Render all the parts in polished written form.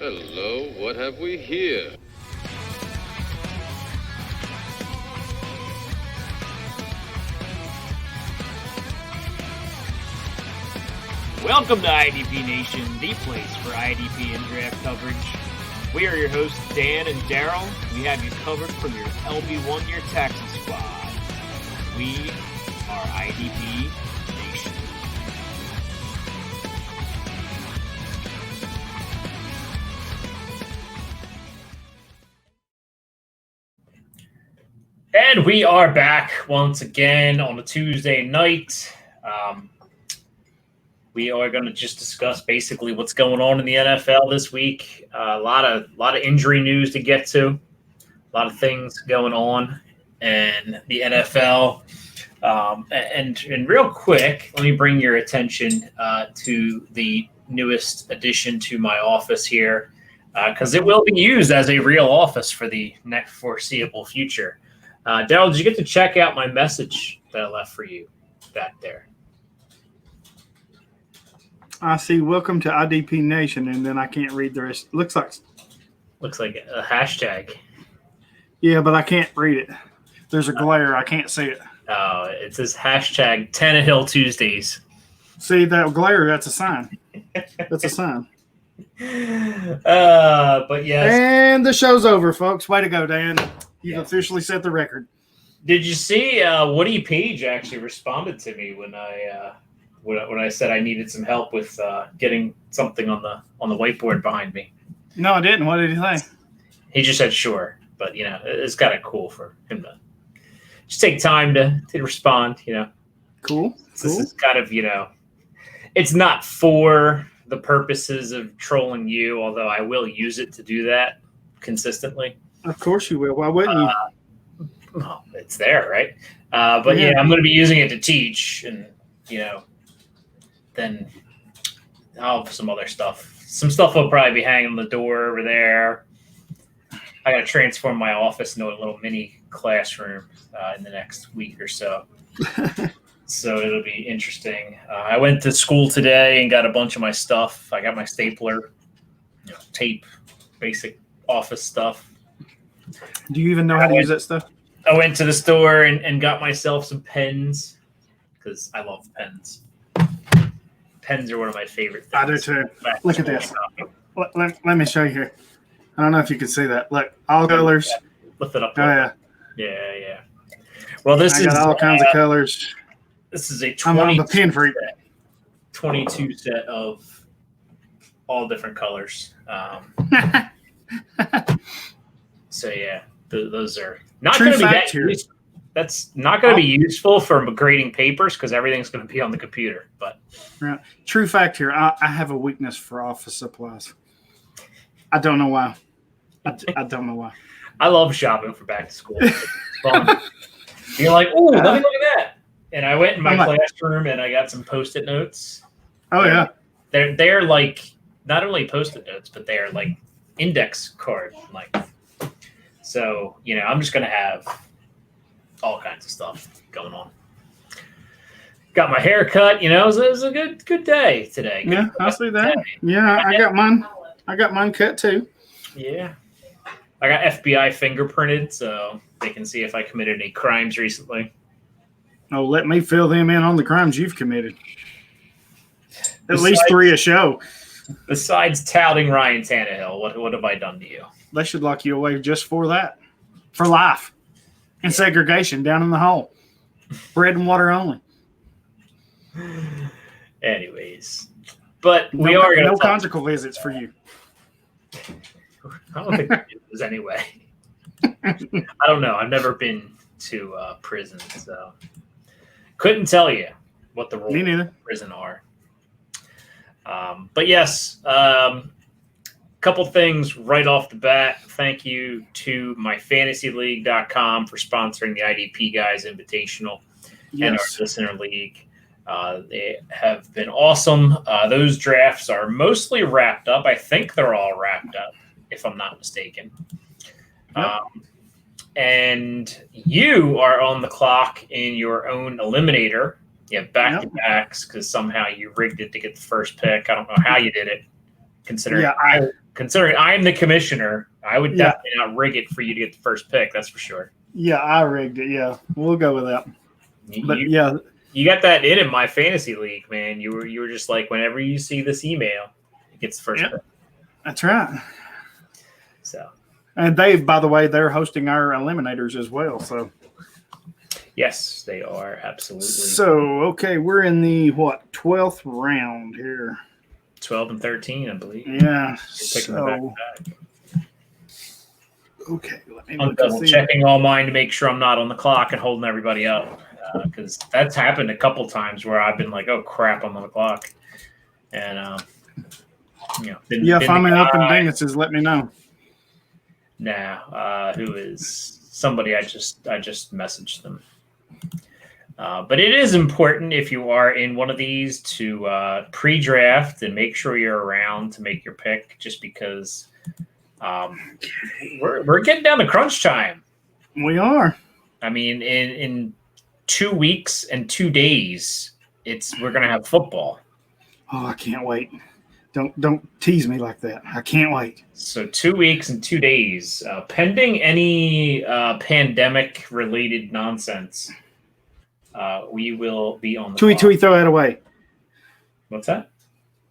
Hello, what have we here? Welcome to IDP Nation, the place for IDP and draft coverage. We are your hosts, Dan and Darrell. We have you covered from your LB1 year taxi squad. We are IDP Nation. And we are back once again on a Tuesday night. We are going to just discuss basically what's going on in the NFL this week. A lot of injury news to get to, a lot of things going on in the NFL. And real quick, let me bring your attention to the newest addition to my office here, because it will be used as a real office for the next foreseeable future. Darrell, did you get to check out my message that I left for you back there? I see welcome to IDP Nation, and then I can't read the rest. Looks like a hashtag. Yeah, but I can't read it. There's a glare. I can't see it. Oh, it says hashtag Tannehill Tuesdays. See that glare? That's a sign. That's a sign. But yes. And the show's over, folks. Way to go, Dan. You've officially set the record. Did you see Woody Page actually responded to me when I said I needed some help with getting something on the whiteboard behind me? No, I didn't. What did he say? He just said sure, but it's kind of cool for him to just take time to respond. Cool. This is kind of it's not for the purposes of trolling you, although I will use it to do that consistently. Of course you will. Why wouldn't you? Well, it's there, right? But yeah, I'm going to be using it to teach, and then I'll have some other stuff. Some stuff will probably be hanging on the door over there. I got to transform my office into a little mini classroom in the next week or so. So it'll be interesting. I went to school today and got a bunch of my stuff. I got my stapler, tape, basic office stuff. Do you even know how to use that stuff? I went to the store and got myself some pens because I love pens. Pens are one of my favorite things. I do too. Look at this. Let me show you here. I don't know if you can see that. Look, all colors. Lift it up. Oh, yeah. Yeah. Well, I got all kinds of colors. This is a I'm a pen freak. 22 set of all different colors. So yeah, those are not going to be that useful. That's not going to be useful for grading papers because everything's going to be on the computer. But true fact here, I have a weakness for office supplies. I don't know why. I don't know why. I love shopping for back to school. It's fun. You're like, oh, let me look at that. And I went in my classroom and I got some Post-it notes. Oh yeah, they're like not only Post-it notes, but they're like index card like. So, I'm just going to have all kinds of stuff going on. Got my hair cut, it was a good day today. Yeah, I see that. Yeah, I got mine. I got mine cut too. Yeah. I got FBI fingerprinted so they can see if I committed any crimes recently. Oh, let me fill them in on the crimes you've committed. At least 3 a show. Besides touting Ryan Tannehill, what have I done to you? They should lock you away just for that. For life. And segregation down in the hole. Bread and water only. Anyways. But we are going to no conjugal visits for you. I don't think there's anyway. I don't know. I've never been to prison, so couldn't tell you what the rules of prison are. But yes, couple things right off the bat. Thank you to myfantasyleague.com for sponsoring the IDP Guys Invitational and our listener league. They have been awesome. Those drafts are mostly wrapped up. I think they're all wrapped up, if I'm not mistaken. Yep. And you are on the clock in your own eliminator. You have back-to-backs because somehow you rigged it to get the first pick. I don't know how you did it, considering I considering I'm the commissioner, I would definitely not rig it for you to get the first pick. That's for sure. Yeah, I rigged it. Yeah, we'll go with that. You got that in my fantasy league, man. You were just like, whenever you see this email, it gets the first pick. That's right. So, and Dave, by the way, they're hosting our eliminators as well. So, yes, they are absolutely. So, okay, we're in the 12th round here. 12 and 13, I believe. Yeah. Picking the back. Okay, let me I'm double checking all mine to make sure I'm not on the clock and holding everybody up, because that's happened a couple times where I've been like, "Oh crap, I'm on the clock," and if I'm in open dinguses, let me know. Nah, who is somebody? I just messaged them. But it is important if you are in one of these to pre-draft and make sure you're around to make your pick, just because we're getting down to crunch time. We are. I mean, in 2 weeks and 2 days, we're gonna have football. Oh, I can't wait. Don't tease me like that. I can't wait. So 2 weeks and 2 days, pending any pandemic-related nonsense. We will be on the Tui, throw that away. What's that?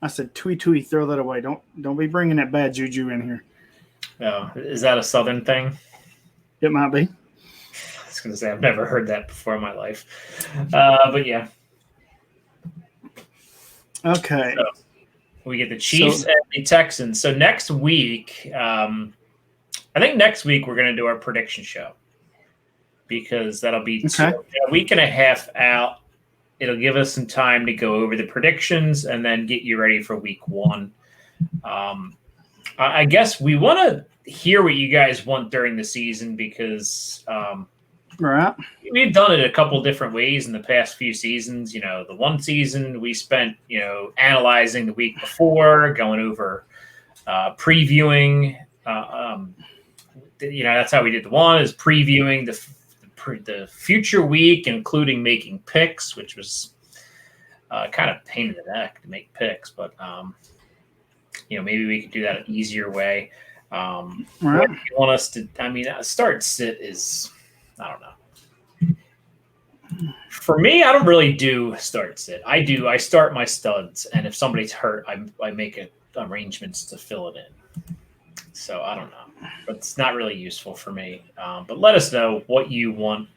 I said, Tui, throw that away. Don't be bringing that bad juju in here. Oh, is that a Southern thing? It might be. I was going to say, I've never heard that before in my life. But yeah. Okay. So we get the Chiefs and the Texans. So next week, I think next week we're going to do our prediction show, because that'll be a week and a half out. It'll give us some time to go over the predictions and then get you ready for week one. I guess we want to hear what you guys want during the season, because we've done it a couple different ways in the past few seasons. The one season we spent, analyzing the week before, going over, previewing. That's how we did the one, is previewing the future week, including making picks, which was kind of pain in the neck to make picks, but maybe we could do that an easier way. What do you want us to? I mean, start sit is, I don't know. For me, I don't really do start sit. I start my studs, and if somebody's hurt, I make arrangements to fill it in. So I don't know, but it's not really useful for me. But let us know what you want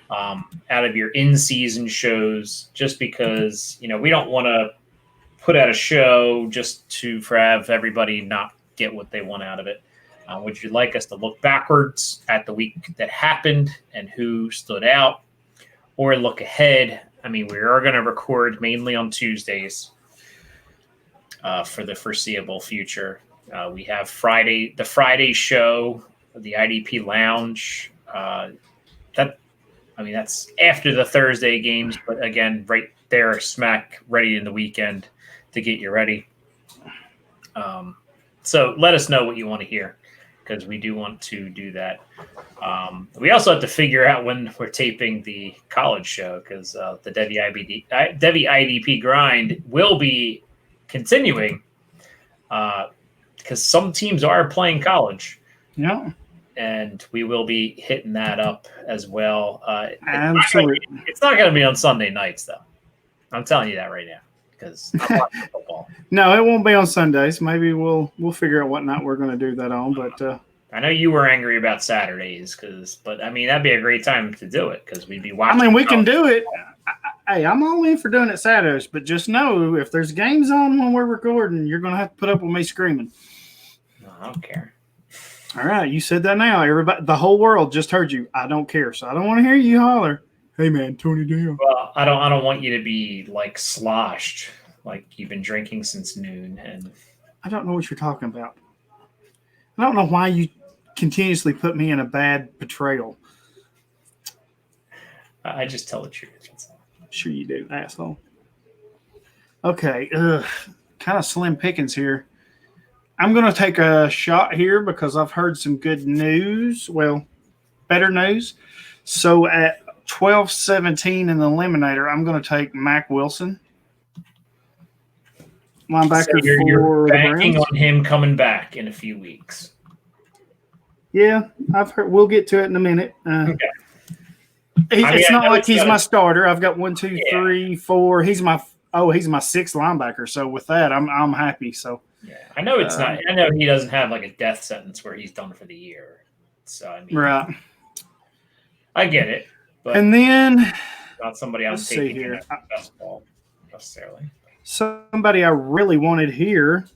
out of your in-season shows, just because, we don't want to put out a show just to have everybody not get what they want out of it. Would you like us to look backwards at the week that happened and who stood out, or look ahead? I mean, we are going to record mainly on Tuesdays for the foreseeable future. We have the Friday show, the IDP Lounge. That's after the Thursday games, but again, right there, smack ready in the weekend to get you ready. So let us know what you want to hear, because we do want to do that. We also have to figure out when we're taping the college show, because the Devi IDP grind will be continuing, because some teams are playing college. Yeah. And we will be hitting that up as well. Absolutely. It's not going to be on Sunday nights, though. I'm telling you that right now, because I'm watching football. No, it won't be on Sundays. Maybe we'll figure out what night we're going to do that on. But I know you were angry about Saturdays, but that'd be a great time to do it, because we'd be watching. We can do it. Hey, I'm all in for doing it Saturdays, but just know if there's games on when we're recording, you're going to have to put up with me screaming. No, I don't care. All right, you said that now. Everybody, the whole world just heard you. I don't care, so I don't want to hear you holler. Hey, man, Tony down. Well, I don't want you to be like sloshed, like you've been drinking since noon. And I don't know what you're talking about. I don't know why you continuously put me in a bad betrayal. I just tell the truth. Sure you do, asshole. Okay, kind of slim pickings here. I'm going to take a shot here because I've heard some good news. Well, better news. So at 12-17 in the eliminator, I'm going to take Mack Wilson. linebacker So you're for the banking Browns. on him coming back in a few weeks. Yeah, I've heard. We'll get to it in a minute. Okay. It's not like he's my starter. I've got 1, 2, Yeah. 3, 4. He's my sixth linebacker. So with that, I'm happy. So yeah, I know it's not. I know he doesn't have like a death sentence where he's done for the year. So I mean, right. I get it, but And then not somebody I'm taking in the best ball necessarily. Somebody I really wanted here.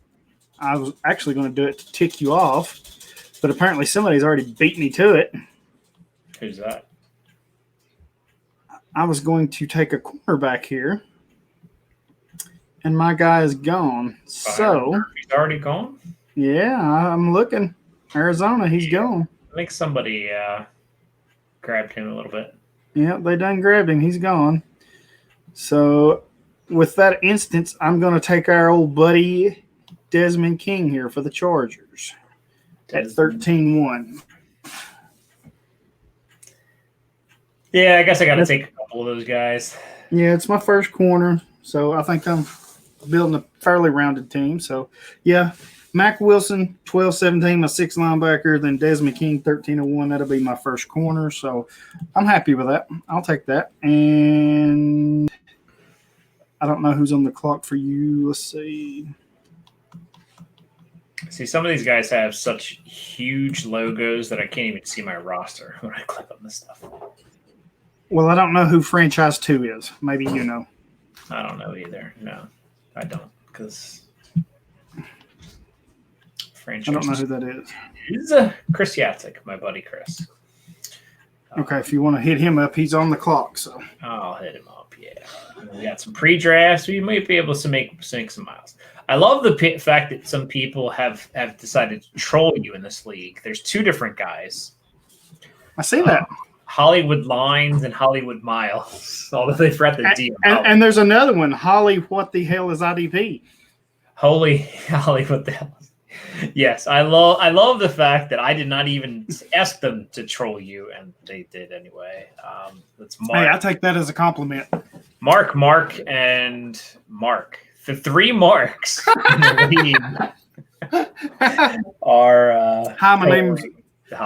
I was actually going to do it to tick you off, but apparently somebody's already beat me to it. Who's that? I was going to take a cornerback here, and my guy is gone. So he's already gone? Yeah, I'm looking. Arizona, he's gone. I think somebody grabbed him a little bit. Yeah, they done grabbed him. He's gone. So with that instance, I'm going to take our old buddy Desmond King here for the Chargers at 13-1. Yeah, I guess I got to take a couple of those guys. Yeah, it's my first corner, so I think I'm building a fairly rounded team. So, yeah, Mack Wilson, 12-17, my sixth linebacker, then Desmond King, 13-1. That'll be my first corner, so I'm happy with that. I'll take that. And I don't know who's on the clock for you. Let's see. See, some of these guys have such huge logos that I can't even see my roster when I click on this stuff. Well, I don't know who franchise 2 is. Maybe you know. I don't know either. No, I don't, because franchise. I don't know who that is. It's Chris Yatek, my buddy Chris. Okay, if you want to hit him up, he's on the clock. So I'll hit him up. Yeah, we got some pre-drafts. We might be able to make some miles. I love the fact that some people have decided to troll you in this league. There's 2 different guys. I see that. Hollywood Lines and Hollywood Miles. Although they forgot the D. And there's another one. Holly, what the hell is IDP? Holly, what the hell? Yes, I love the fact that I did not even ask them to troll you, and they did anyway. That's Mark. Hey, I take that as a compliment. Mark, and Mark. The 3 Marks in the league are. Hi,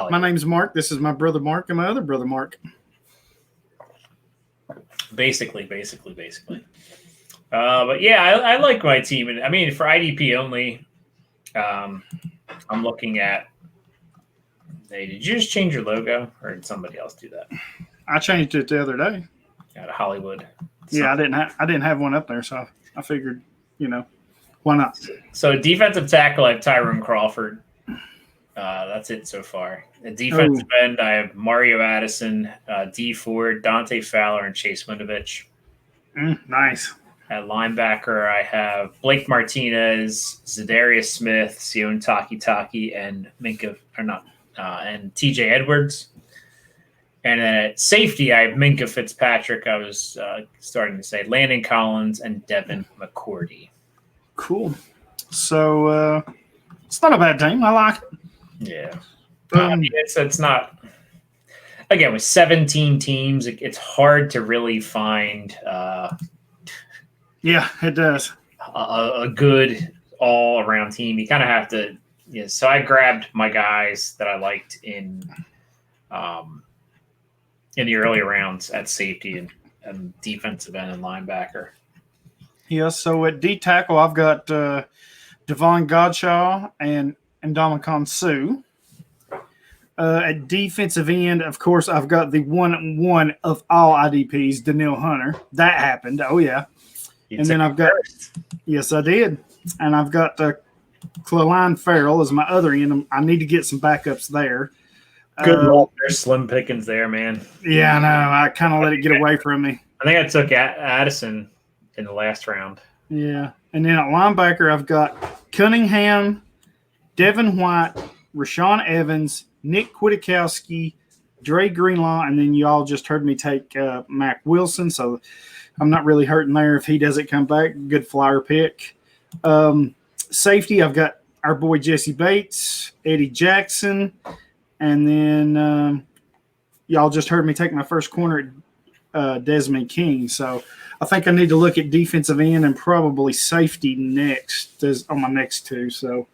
my name's Mark. This is my brother Mark and my other brother Mark. Basically. But yeah, I like my team, and I mean for IDP only. I'm looking at. Hey, did you just change your logo, or did somebody else do that? I changed it the other day. Out of Hollywood. Yeah, I didn't have one up there, so I figured, why not? So defensive tackle, I have Tyrone Crawford. That's it so far. At defensive end, I have Mario Addison, D Ford, Dante Fowler, and Chase Winovich. Nice. At linebacker, I have Blake Martinez, Zadarius Smith, Sion Taki, and and TJ Edwards. And then at safety, I have Minka Fitzpatrick. I was starting to say Landon Collins and Devin McCourty. Cool. So it's not a bad team. I like it. Yeah. I mean, it's not. Again, with 17 teams, it's hard to really find. Yeah, it does. A good all-around team. You kind of have to. Yeah. So I grabbed my guys that I liked in the early rounds at safety and defensive end and linebacker. Yeah. So at D tackle, I've got Devon Godshaw and Ndamukong Suh. At defensive end, of course, I've got the one of all IDPs, Danielle Hunter. That happened. Oh, yeah. And then I've got – yes, I did. And I've got Cleline Farrell as my other end. I need to get some backups there. Good luck. There's slim pickings there, man. Yeah, I know. I kind of let it get away from me. I think I took Addison in the last round. Yeah. And then at linebacker, I've got Cunningham, Devin White, Rashawn Evans, Nick Kwiatkowski, Dre Greenlaw, and then you all just heard me take Mack Wilson, so I'm not really hurting there if he doesn't come back. Good flyer pick. Safety, I've got our boy Jesse Bates, Eddie Jackson, and then y'all just heard me take my first corner Desmond King. So I think I need to look at defensive end and probably safety next on my next two. So,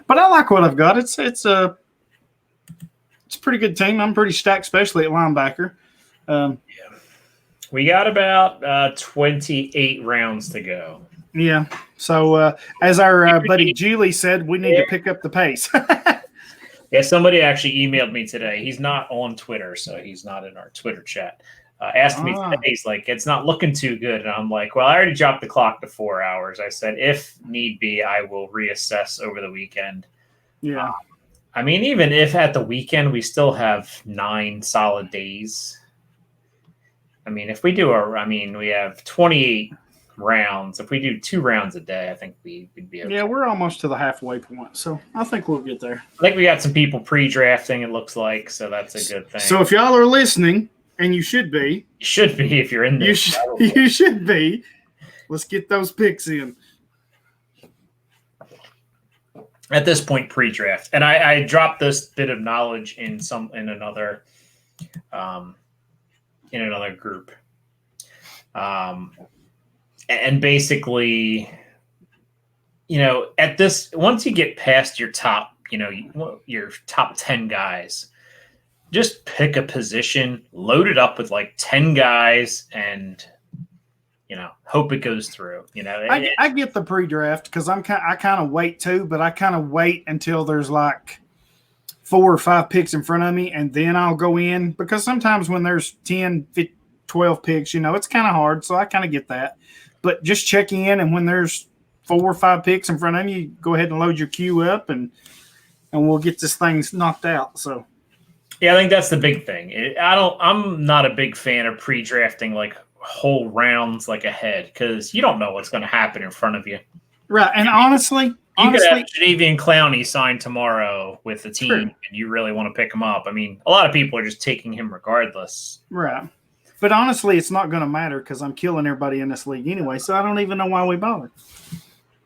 but I like what I've got. It's a pretty good team. I'm pretty stacked, especially at linebacker. We got about 28 rounds to go. Yeah. So as our buddy Julie said, we need to pick up the pace. Yeah, somebody actually emailed me today. He's not on Twitter, so he's not in our Twitter chat. Asked me today, he's like, it's not looking too good. And I'm like, well, I already dropped the clock to 4 hours. I said, if need be, I will reassess over the weekend. Yeah. I mean, even if at the weekend we still have 9 solid days. I mean, if we do we have 28 rounds. If we do 2 rounds a day, I think we'd be okay. Yeah, we're almost to the halfway point, so I think we'll get there. I think we got some people pre-drafting, it looks like, so that's a good thing. So if y'all are listening, and you should be. You should be if you're in there. You should be. Let's get those picks in. At this point, pre-draft. And I dropped this bit of knowledge in another group. And basically, once you get past your top, your top 10 guys, just pick a position, load it up with like 10 guys, and hope it goes through. I get the pre-draft because I kind of wait too, but I kind of wait until there's like 4 or 5 picks in front of me, and then I'll go in, because sometimes when there's 10, 15, 12 picks, it's kind of hard. So I kind of get that. But just check in, and when there's 4 or 5 picks in front of you, go ahead and load your queue up, and we'll get this thing knocked out. So, yeah, I think that's the big thing. I'm not a big fan of pre-drafting like whole rounds like ahead, because you don't know what's going to happen in front of you. Right, and honestly, you could have Jadeveon Clowney signed tomorrow with the team, true. And you really want to pick him up. I mean, a lot of people are just taking him regardless. Right. But honestly, it's not going to matter because I'm killing everybody in this league anyway, so I don't even know why we bother.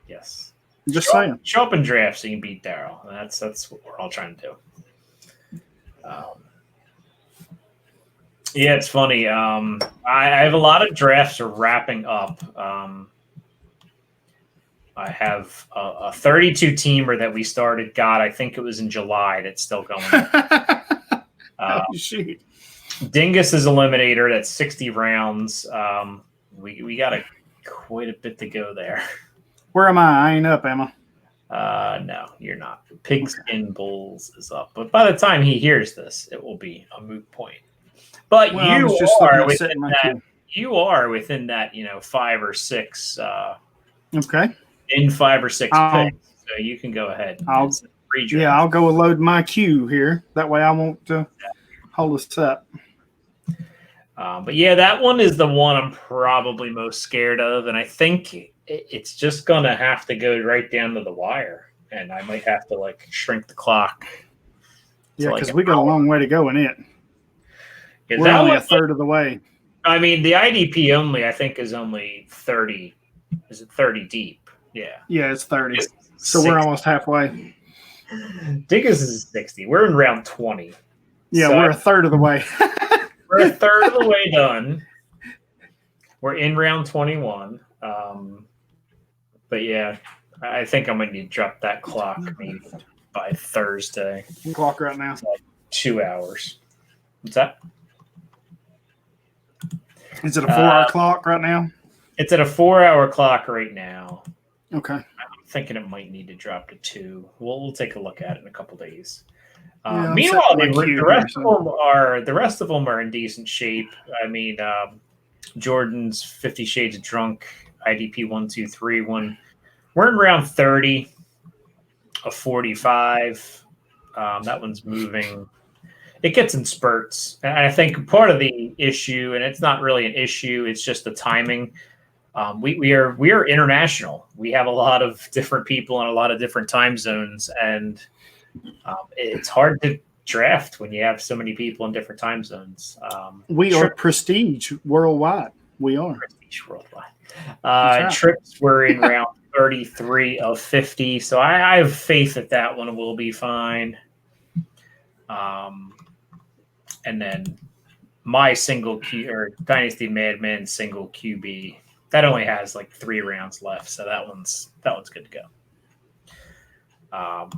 Yes. Just saying. Show up in drafts so you can beat Darrell. That's what we're all trying to do. Yeah, it's funny. I have a lot of drafts are wrapping up. I have a 32-teamer that we started. God, I think it was in July. That's still going. Shoot. Dingus's eliminator. That's 60 rounds. We got quite a bit to go there. Where am I? I ain't up, am I? No, you're not. Pigskin Bulls is up, but by the time he hears this, it will be a moot point. But you are within that 5 or 6. Okay. In 5 or 6 picks, so you can go ahead. I'll go load my queue here. That way I won't hold us up. But yeah, that one is the one I'm probably most scared of, and I think it's just gonna have to go right down to the wire, and I might have to shrink the clock. Yeah, because we got a long way to go in it. Yeah, we're only a third of the way. I mean, the IDP only, I think, is only 30. Is it 30 deep? Yeah. Yeah, it's 30. So we're almost halfway. Dingus is 60. We're in round 20. Yeah, so we're a third of the way. We're a third of the way done. We're in round 21. But yeah, I think I'm going to need to drop that clock maybe by Thursday. Clock right now. It's like 2 hours. What's that? Is it a 4-hour clock right now? It's at a 4-hour clock right now. Okay. I'm thinking it might need to drop to 2. We'll take a look at it in a couple days. Meanwhile, the rest of them are in decent shape. I mean, Jordan's 50 Shades of Drunk, IDP 123 one. We're in round 30 of 45. That one's moving. It gets in spurts. And I think part of the issue, and it's not really an issue, it's just the timing. We are international. We have a lot of different people in a lot of different time zones, and it's hard to draft when you have so many people in different time zones. We are prestige worldwide. We are prestige worldwide. Trips were in round 33 of 50, so I have faith that one will be fine. And then my single Q or Dynasty Madman single QB that only has like 3 rounds left, so that one's good to go.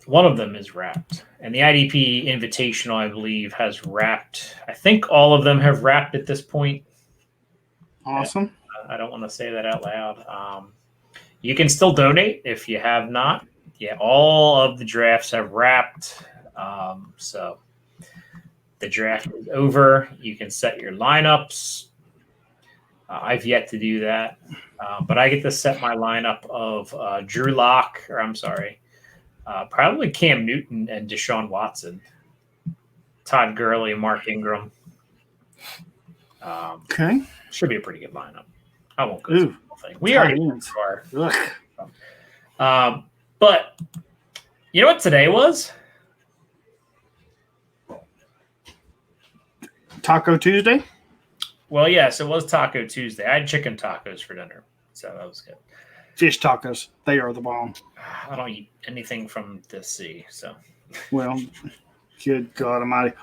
One of them is wrapped, and the IDP Invitational, I believe, has wrapped. I think all of them have wrapped at this point. Awesome. I don't want to say that out loud. You can still donate if you have not. Yeah, all of the drafts have wrapped. So the draft is over. You can set your lineups. I've yet to do that, but I get to set my lineup of Drew Lock, or I'm sorry, probably Cam Newton and Deshaun Watson, Todd Gurley and Mark Ingram. Okay. Should be a pretty good lineup. I won't go through the whole thing. We already are. But you know what today was? Taco Tuesday? Well, yes, it was Taco Tuesday. I had chicken tacos for dinner, so that was good. Fish tacos. They are the bomb. I don't eat anything from the sea, so. Well, good God Almighty.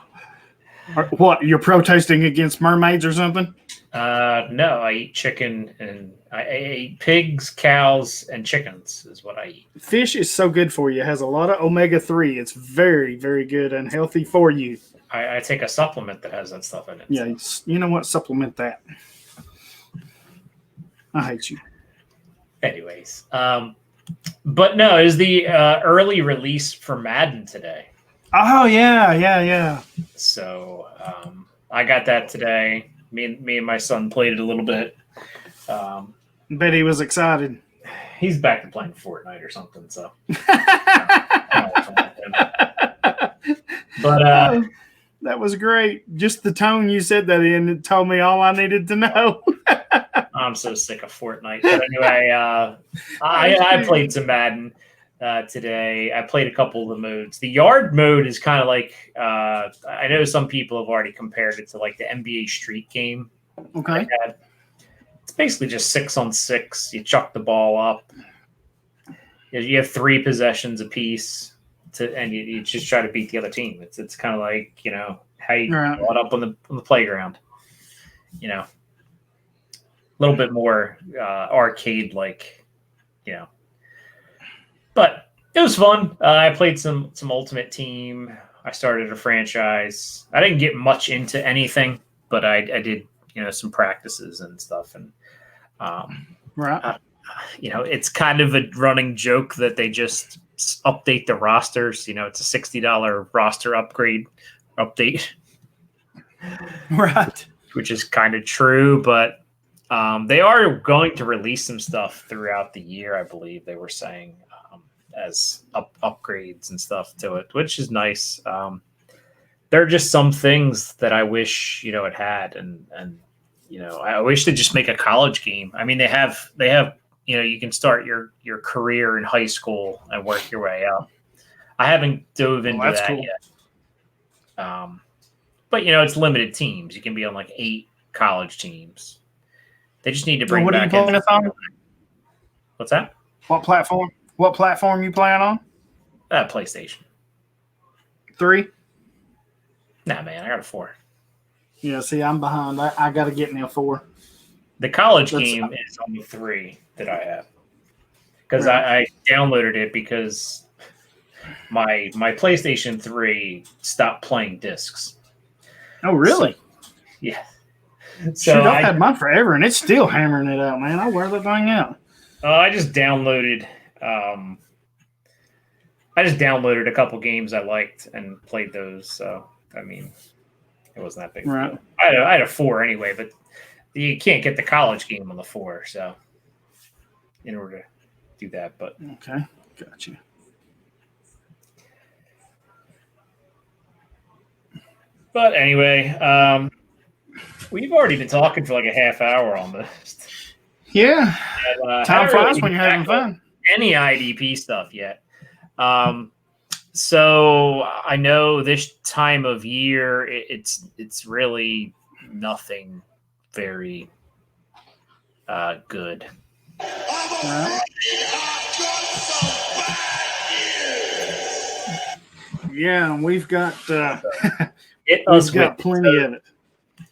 What, you're protesting against mermaids or something? No, I eat chicken, and I eat pigs, cows, and chickens is what I eat. Fish is so good for you. It has a lot of omega-3. It's very, very good and healthy for you. I take a supplement that has that stuff in it. Yeah, you know what? Supplement that. I hate you. Anyways, but no, it was the early release for Madden today. Oh, yeah. So I got that today. Me and my son played it a little bit. Bet he was excited. He's back to playing Fortnite or something. So, but that was great. Just the tone you said that in, it told me all I needed to know. I'm so sick of Fortnite. But anyway, I played some Madden today. I played a couple of the modes. The yard mode is kind of like I know some people have already compared it to like the NBA Street game. Okay. It's basically just 6-on-6. You chuck the ball up. You have 3 possessions apiece, and you just try to beat the other team. It's kind of like, you know, how you ball it up on the playground. You know, a little bit more arcade like, you know. But it was fun. I played some Ultimate Team. I started a franchise. I didn't get much into anything, but I did, you know, some practices and stuff. And you know, it's kind of a running joke that they just update the rosters. You know, it's a $60 roster update, right? Which is kind of true, but they are going to release some stuff throughout the year. I believe they were saying as upgrades and stuff to it, which is nice. There are just some things that I wish, you know, it had, and you know, I wish they'd just make a college game. I mean, they have, you know, you can start your career in high school and work your way up. I haven't dove into that cool. yet. But you know, it's limited teams. You can be on like 8 college teams. They just need to bring back. What's that? What platform? What platform you playing on? PlayStation 3. Nah, man, I got a 4. Yeah, see, I'm behind. I got to get me a 4. The college game is on the 3 that I have because I downloaded it because my PlayStation 3 stopped playing discs. Oh, really? So, yeah. So shoot, I've had mine forever, and it's still hammering it out, man. I wear the thing out. I just downloaded. I just downloaded a couple games I liked and played those. So I mean, it wasn't that big. Right. I had a 4 anyway, but you can't get the college game on the 4. So in order to do that, but okay, gotcha. But anyway, we've already been talking for like a half hour almost. Yeah. And, time flies when you're having fun. Any IDP stuff yet. So I know this time of year, it's really nothing very good. Yeah, we've got We've got plenty of it.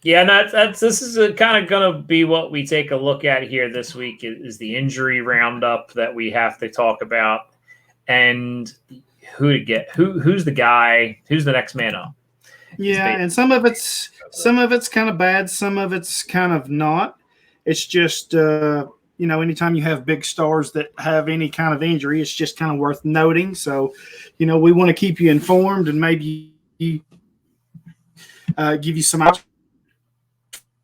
Yeah, and this is kind of going to be what we take a look at here this week is the injury roundup that we have to talk about, and who's the guy, who's the next man up. Yeah, and some of it's kind of bad, some of it's kind of not. It's just anytime you have big stars that have any kind of injury, it's just kind of worth noting. So, we want to keep you informed and maybe give you some options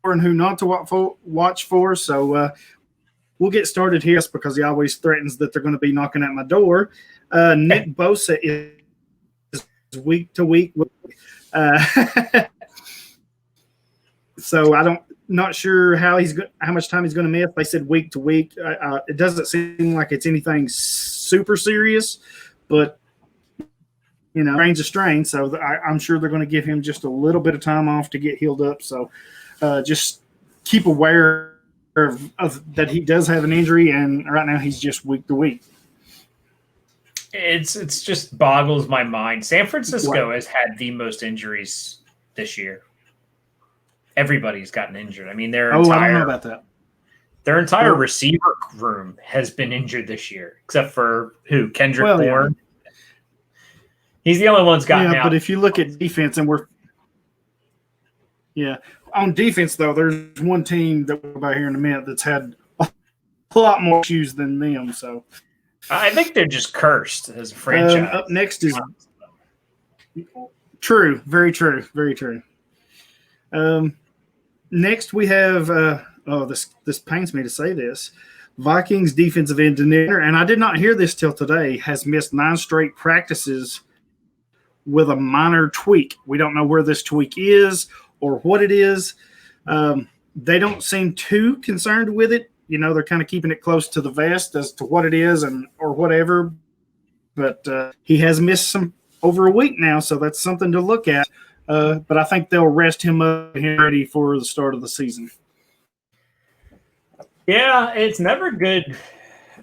and who not to watch for. So we'll get started here because he always threatens that they're going to be knocking at my door. Nick Bosa is week to week. So not sure how much time he's going to miss. They said week to week. It doesn't seem like it's anything super serious, but strain's a strain. So I'm sure they're going to give him just a little bit of time off to get healed up. So just keep aware of that he does have an injury, and right now he's just week to week. It's just boggles my mind. San Francisco has had the most injuries this year. Everybody's gotten injured. I mean, I don't know about that. Their entire receiver room has been injured this year, except for who? Kendrick Bourne. Yeah. He's the only one that's gotten out. But if you look at defense, and on defense though, there's one team that we'll about here in a minute that's had a lot more issues than them. So I think they're just cursed as a franchise. Up next is true, very true, very true. Next we have this pains me to say this. Vikings defensive end and I did not hear this till today, has missed 9 straight practices with a minor tweak. We don't know where this tweak is or what it is. They don't seem too concerned with it. They're kind of keeping it close to the vest as to what it is or whatever. But he has missed some over a week now, so that's something to look at. But I think they'll rest him up and ready for the start of the season. Yeah, it's never good.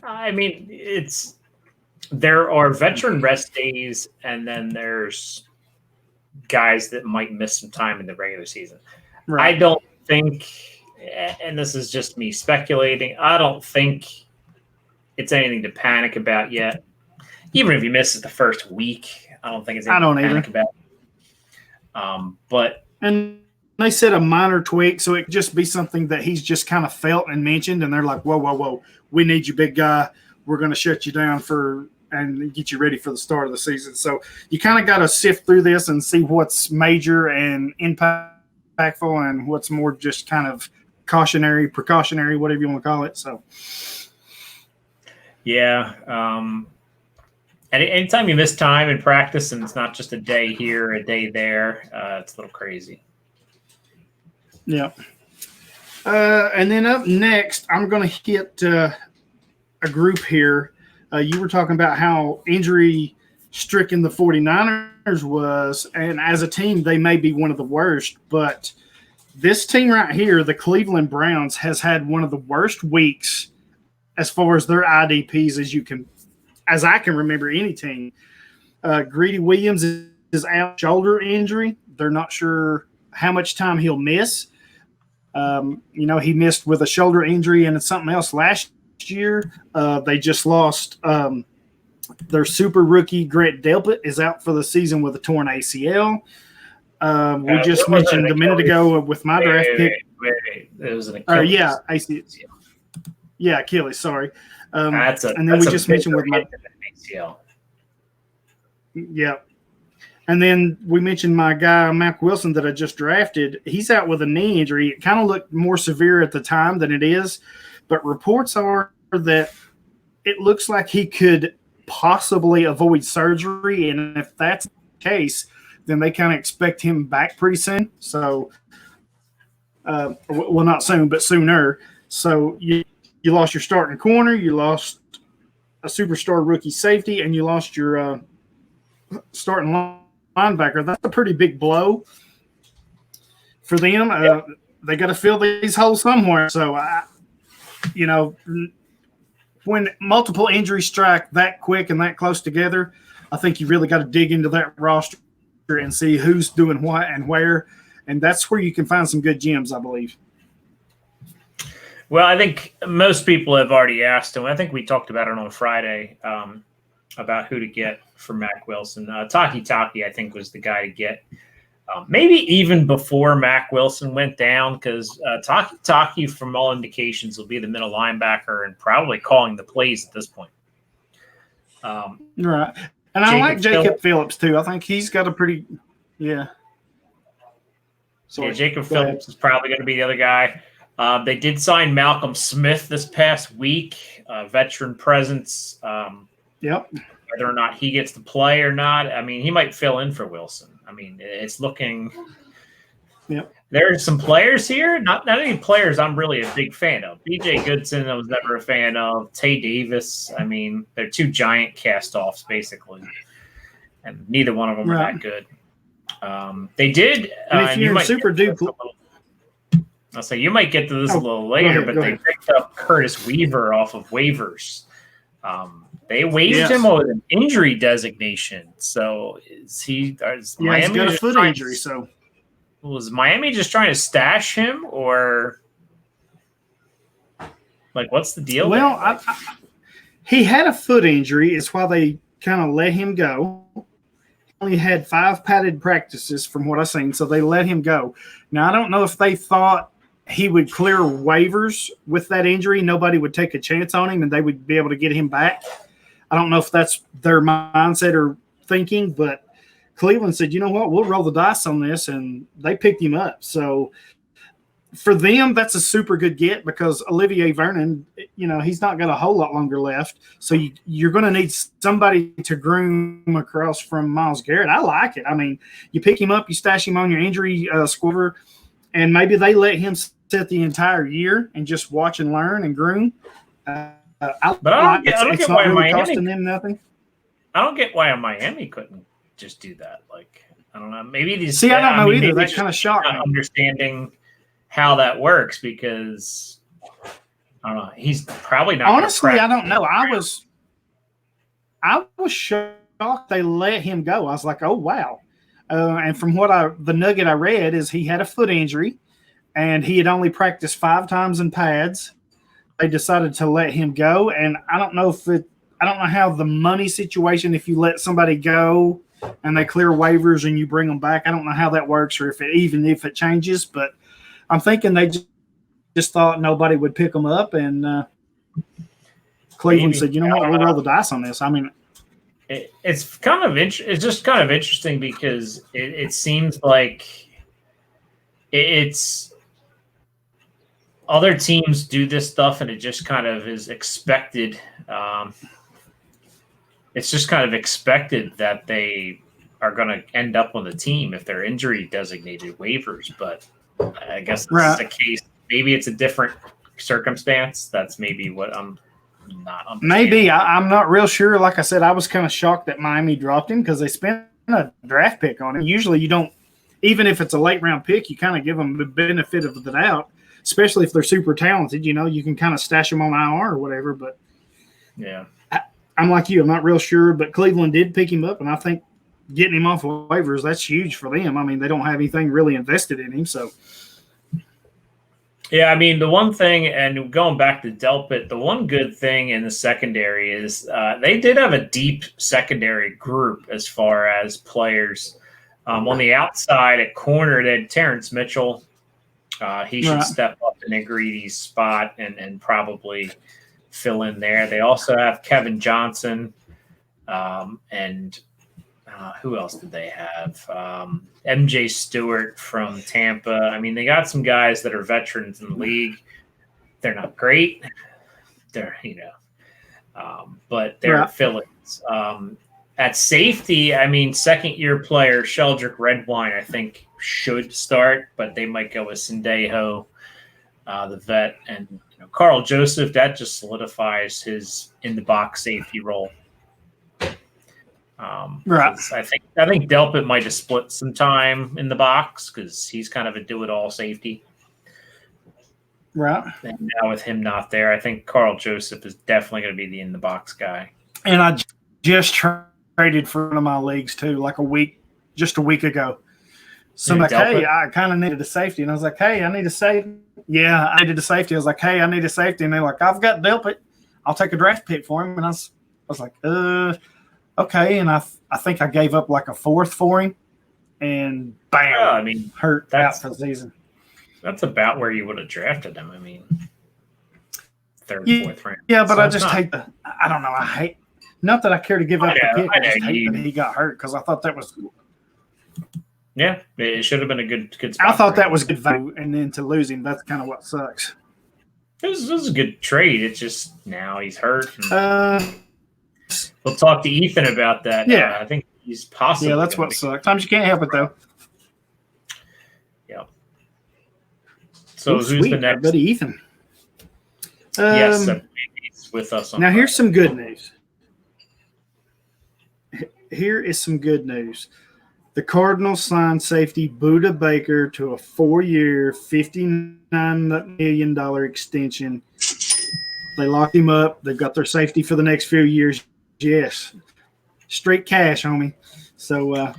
I mean, there are veteran rest days, and then there's guys that might miss some time in the regular season. Right. I don't think, and this is just me speculating, I don't think it's anything to panic about yet. Even if he misses the first week, I don't think it's anything to panic about. And they said a minor tweak, so it could just be something that he's just kind of felt and mentioned, and they're like, whoa, we need you, big guy. We're going to shut you down and get you ready for the start of the season. So you kind of got to sift through this and see what's major and impactful and what's more just kind of cautionary, precautionary, whatever you want to call it. So, yeah. And anytime you miss time in practice and it's not just a day here, a day there, it's a little crazy. Yeah. And then up next, I'm going to hit a group here. You were talking about how injury-stricken the 49ers was, and as a team, they may be one of the worst. But this team right here, the Cleveland Browns, has had one of the worst weeks as far as their IDPs as I can remember any team. Greedy Williams is out shoulder injury. They're not sure how much time he'll miss. He missed with a shoulder injury and something else last year. They just lost their super rookie Grant Delpit is out for the season with a torn ACL. We just mentioned a minute ago with my draft pick. Wait. It was an Achilles. ACL. Yeah, Achilles. Sorry. And then we just mentioned with my ACL. Yeah. And then we mentioned my guy, Mack Wilson, that I just drafted. He's out with a knee injury. It kind of looked more severe at the time than it is. But reports are that it looks like he could possibly avoid surgery. And if that's the case, then they kind of expect him back pretty soon. So, well, not soon, but sooner. So you lost your starting corner, you lost a superstar rookie safety, and you lost your starting linebacker. That's a pretty big blow for them. They got to fill these holes somewhere. So, when multiple injuries strike that quick and that close together, I think you really got to dig into that roster and see who's doing what and where. And that's where you can find some good gems, I believe. Well, I think most people have already asked, and I think we talked about it on Friday about who to get for Mack Wilson. Taki, I think, was the guy to get. Maybe even before Mack Wilson went down, because Taki, from all indications, will be the middle linebacker and probably calling the plays at this point. Right. And I like Jacob Phillips, too. I think he's got a pretty – yeah. Sorry, yeah, Jacob Phillips is probably going to be the other guy. They did sign Malcolm Smith this past week, veteran presence. Yep. Whether or not he gets to play or not, I mean, he might fill in for Wilson. I mean, it's looking. Yep. There's some players here, not any players I'm really a big fan of. BJ Goodson, I was never a fan of. Todd Davis, I mean, they're two giant cast-offs, basically. And neither one of them are that good. They did. And if you're super duper. I'll say you might get to this a little later, but they picked up Curtis Weaver off of waivers. They waived him with an injury designation. So Miami he's got a foot injury. So was Miami just trying to stash him, or like what's the deal? Well, he had a foot injury. It's why they kind of let him go. He only had 5 padded practices from what I've seen, so they let him go. Now, I don't know if they thought he would clear waivers with that injury. Nobody would take a chance on him, and they would be able to get him back. I don't know if that's their mindset or thinking, but Cleveland said, you know what, we'll roll the dice on this, and they picked him up. So for them, that's a super good get because Olivier Vernon, he's not got a whole lot longer left. So you're going to need somebody to groom across from Myles Garrett. I like it. I mean, you pick him up, you stash him on your injury squad, and maybe they let him sit the entire year and just watch and learn and groom. I don't get why really costing them nothing. I don't get why Miami couldn't just do that. Like, I don't know. Maybe these. See, I don't know either. That kind of shocked me. Understanding how that works because I don't know. He's probably not. Honestly, I don't know. I was shocked they let him go. I was like, oh wow. And from the nugget I read is he had a foot injury, and he had only practiced 5 times in pads. They decided to let him go, and I don't know how the money situation, if you let somebody go and they clear waivers and you bring them back, I don't know how that works or if it changes, but I'm thinking they just thought nobody would pick them up, and Cleveland said, you know what, we'll roll the dice on this. I mean, it's just kind of interesting because it seems like it's other teams do this stuff and it just kind of is expected. It's just kind of expected that they are going to end up on the team if they're injury designated waivers. But I guess this is the case. Maybe it's a different circumstance. That's maybe what I'm not understanding. Maybe. I'm not real sure. Like I said, I was kind of shocked that Miami dropped him because they spent a draft pick on him. Usually you don't, even if it's a late round pick, you kind of give them the benefit of the doubt, especially if they're super talented. You can kind of stash them on IR or whatever. But yeah, I'm like you. I'm not real sure. But Cleveland did pick him up, and I think getting him off of waivers, that's huge for them. I mean, they don't have anything really invested in him, so. Yeah, I mean, the one thing, and going back to Delpit, the one good thing in the secondary is they did have a deep secondary group as far as players. On the outside at corner, they had Terrence Mitchell. He should step up in Negridi's spot and probably fill in there. They also have Kevin Johnson and who else did they have? MJ Stewart from Tampa. I mean, they got some guys that are veterans in the league. They're not great. They're, but they're fill-ins. At safety, I mean, second-year player Sheldrick Redwine, I think, should start, but they might go with Sendejo, the vet, and Carl Joseph. That just solidifies his in-the-box safety role. I think Delpit might have split some time in the box because he's kind of a do-it-all safety. Right. And now with him not there, I think Carl Joseph is definitely going to be the in-the-box guy. And I just traded for one of my leagues too, like a week just a week ago. So I'm like, hey, I kind of needed a safety. And I was like, hey, I need a safety. Yeah, I needed a safety. I was like, hey, I need a safety. And they're like, I've got Delpit. I'll take a draft pick for him. And I was like, okay. And I think I gave up like a fourth for him. And bam, hurt out for the season. That's about where you would have drafted him. I mean, third, fourth round. Yeah, but I just hate I don't know. I hate, not that I care to give up the pick. I just hate that he got hurt because I thought that was. Yeah, it should have been a good spot. I thought that was good value, and then to lose him, that's kind of what sucks. It was a good trade. It's just now he's hurt. We'll talk to Ethan about that. Yeah, I think he's possibly. Yeah, that's what sucks. Sometimes you can't help it though. Yeah. So who's the next? Buddy Ethan. Yes, he's with us. Now here's some good news. Here is some good news. The Cardinals signed safety Budda Baker to a 4-year, $59 million extension. They locked him up. They've got their safety for the next few years. Yes. Straight cash, homie. So,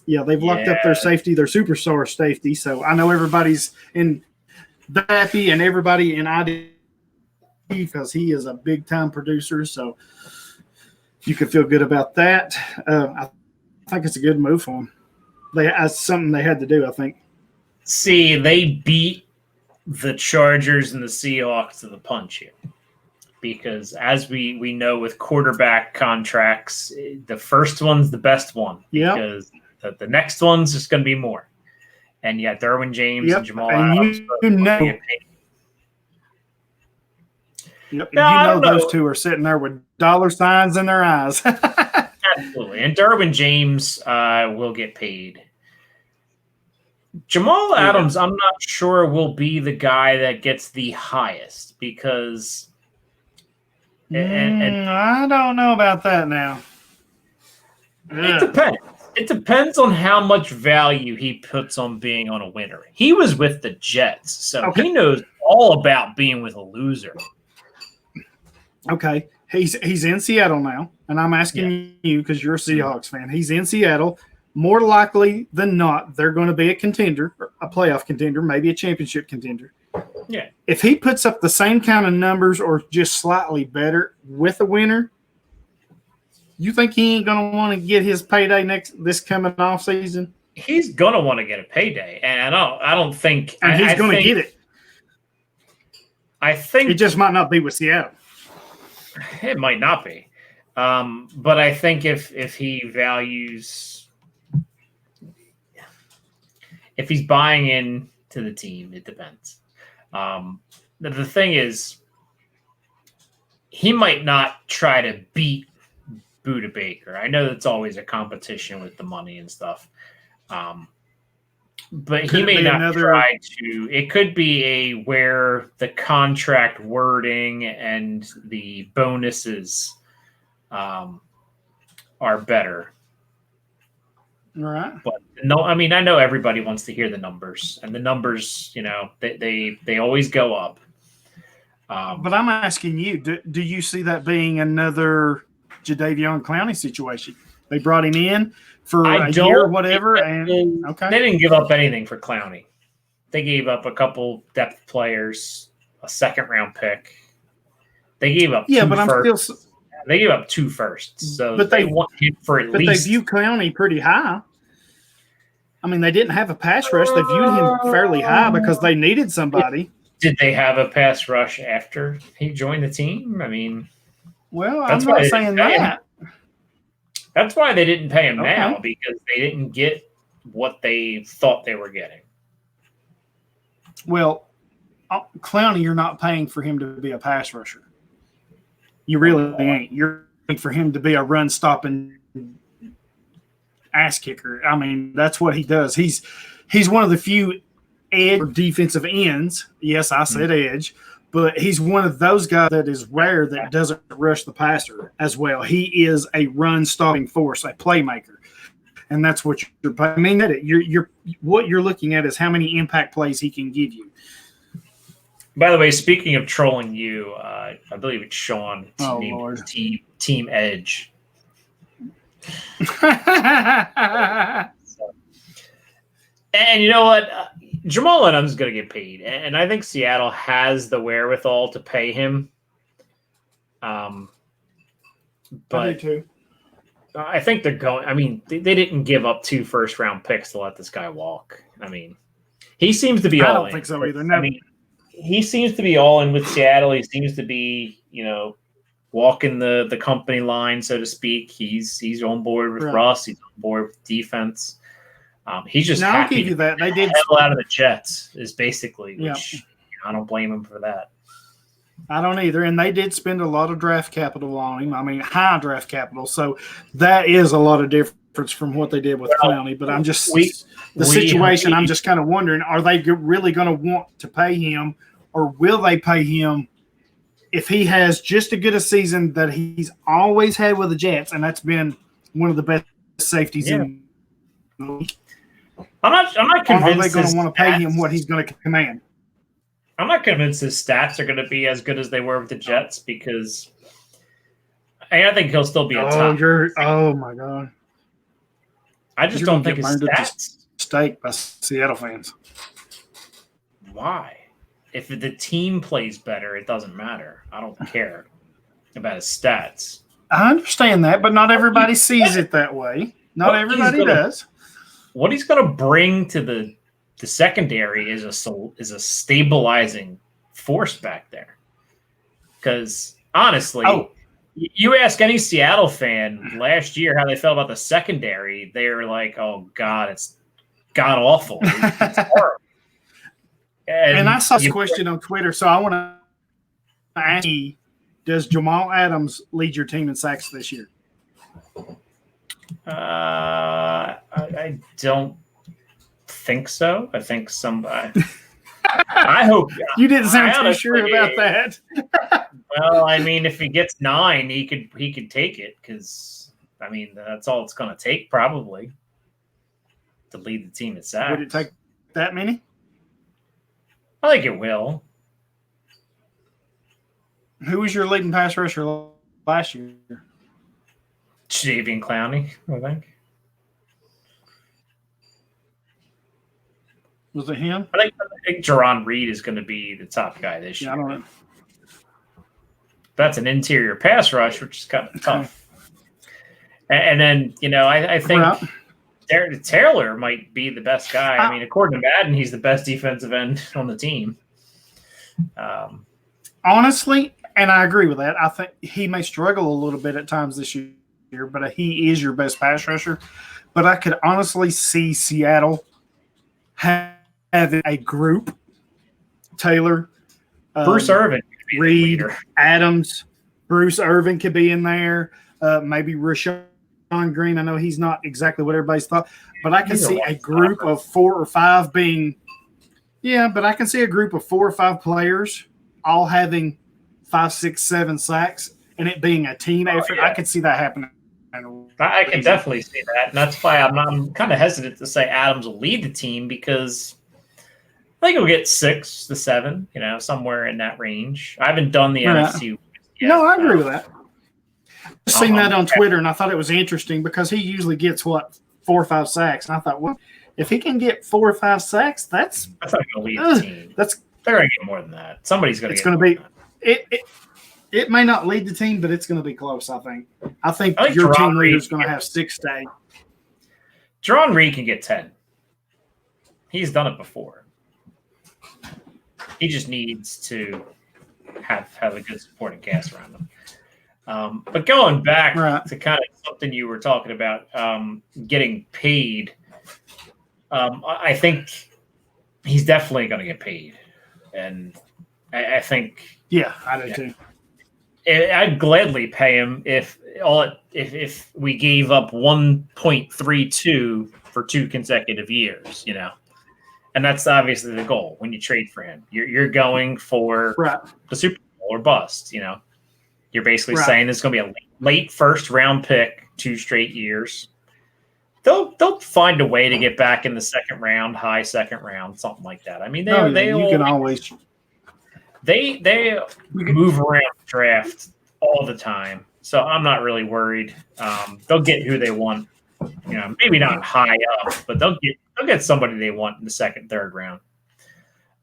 they've locked up their safety, their superstar safety. So I know everybody's happy and everybody in IDP because he is a big-time producer. So you can feel good about that. I think it's a good move for them. That's something they had to do, I think. See, they beat the Chargers and the Seahawks to the punch here. Because as we know with quarterback contracts, the first one's the best one. Yeah. Because the next one's just going to be more. And yeah, Derwin James and Jamal Adams. Those two are sitting there with dollar signs in their eyes. Absolutely. And Derwin James will get paid. Jamal Adams, I'm not sure will be the guy that gets the highest because I don't know about that now. It depends. It depends on how much value he puts on being on a winner. He was with the Jets, so he knows all about being with a loser. Okay. He's in Seattle now, and I'm asking you because you're a Seahawks fan. He's in Seattle. More likely than not, they're going to be a contender, a playoff contender, maybe a championship contender. Yeah. If he puts up the same kind of numbers or just slightly better with a winner, you think he ain't going to want to get his payday this coming off season? He's going to want to get a payday, and I don't think – And he's going to get it. I think – it just might not be with Seattle. It might not be. But I think if he values – if he's buying in to the team, it depends. The thing is, he might not try to beat Budda Baker. I know that's always a competition with the money and stuff. But he may not try to. It could be where the contract wording and the bonuses are better. All right. But no, I mean, I know everybody wants to hear the numbers, and the numbers, they always go up. But I'm asking you, do you see that being another Jadeveon Clowney situation? They brought him in for a year or whatever, and they didn't give up anything for Clowney. They gave up a couple depth players, a second-round pick. They gave up They gave up 2 firsts, so but they want him for at least. But they view Clowney pretty high. I mean, they didn't have a pass rush. They viewed him fairly high because they needed somebody. Did they have a pass rush after he joined the team? I mean, well, I'm not saying that. That's why they didn't pay him now, because they didn't get what they thought they were getting. Well, Clowney, you're not paying for him to be a pass rusher. You really ain't. You're paying for him to be a run-stopping ass kicker. I mean, that's what he does. He's one of the few edge or defensive ends. Yes, I said edge. But he's one of those guys that is rare that doesn't rush the passer as well. He is a run-stopping force, a playmaker, and that's what you're. I mean, you're what you're looking at is how many impact plays he can give you. By the way, speaking of trolling you, I believe it's Sean. Lord. Team Edge. And you know what? Jamal Adams is going to get paid, and I think Seattle has the wherewithal to pay him. But I do too. I think they're going. I mean, they didn't give up 2 first-round picks to let this guy walk. I mean, he seems to be all in. I don't think so either. No. I mean, he seems to be all in with Seattle. He seems to be, walking the company line, so to speak. He's on board with Russ. He's on board with defense. He's just happy. I'll give you that. They did hell out of the Jets is basically, which I don't blame him for that. I don't either. And they did spend a lot of draft capital on him. I mean, high draft capital. So that is a lot of difference from what they did with Clowney. But I'm just I'm just kind of wondering, are they really going to want to pay him, or will they pay him if he has just as good a season that he's always had with the Jets, and that's been one of the best safeties in the league? I'm not convinced. Are they going to want to pay him what he's going to command? I'm not convinced his stats are going to be as good as they were with the Jets, because I think he'll still be a top. Oh my God! I just don't think his stats. Steak by Seattle fans. Why? If the team plays better, it doesn't matter. I don't care about his stats. I understand that, but not everybody sees it that way. Not everybody does. What he's going to bring to the secondary is a stabilizing force back there. Because honestly, you ask any Seattle fan last year how they felt about the secondary, they were like, "Oh God, it's god awful. It's horrible." And I saw this question on Twitter, so I want to ask you: does Jamal Adams lead your team in sacks this year? I don't think so. I think somebody. I hope you didn't sound too sure about that. Well, I mean, if he gets 9, he could take it, because I mean that's all it's going to take probably to lead the team in sacks. Would it take that many? I think it will. Who was your leading pass rusher last year? Jadeveon Clowney, I think. Was it him? I think Jerron Reed is going to be the top guy this year. I don't know. That's an interior pass rush, which is kind of tough. And then, I think Taylor might be the best guy. I mean, according to Madden, he's the best defensive end on the team. Honestly, and I agree with that, I think he may struggle a little bit at times this year, but he is your best pass rusher. But I could honestly see Seattle having a group. Taylor, Bruce Irvin, Reed, Adams, Bruce Irvin could be in there. Maybe Rashawn Green. I know he's not exactly what everybody's thought, but I can see a group of 4 or 5 being – but I can see a group of 4 or 5 players all having 5, 6, 7 sacks and it being a team effort. I could see that happening. I can definitely see that, and that's why I'm kind of hesitant to say Adams will lead the team, because I think he'll get 6 to 7, somewhere in that range. I haven't done the NFC yet. No, I agree with that. I've seen that on Twitter, and I thought it was interesting because he usually gets, 4 or 5 sacks. And I thought, well, if he can get 4 or 5 sacks, that's not going to lead the team. They're going to get more than that. Somebody's going to get more than that. It may not lead the team, but it's going to be close, I think. I think your team leader is going to have 6 to 8. Jerron Reed can get 10. He's done it before. He just needs to have a good supporting cast around him. But going back to kind of something you were talking about, getting paid, I think he's definitely going to get paid. And I think – yeah, I do too. I'd gladly pay him if we gave up 1.32 for 2 consecutive years, and that's obviously the goal when you trade for him. You're going for the Super Bowl or bust. You're basically saying it's going to be a late first round pick 2 straight years. They'll find a way to get back in the second round, high second round, something like that. I mean, they move around the draft all the time. So I'm not really worried. They'll get who they want. Maybe not high up, but they'll get somebody they want in the second, third round.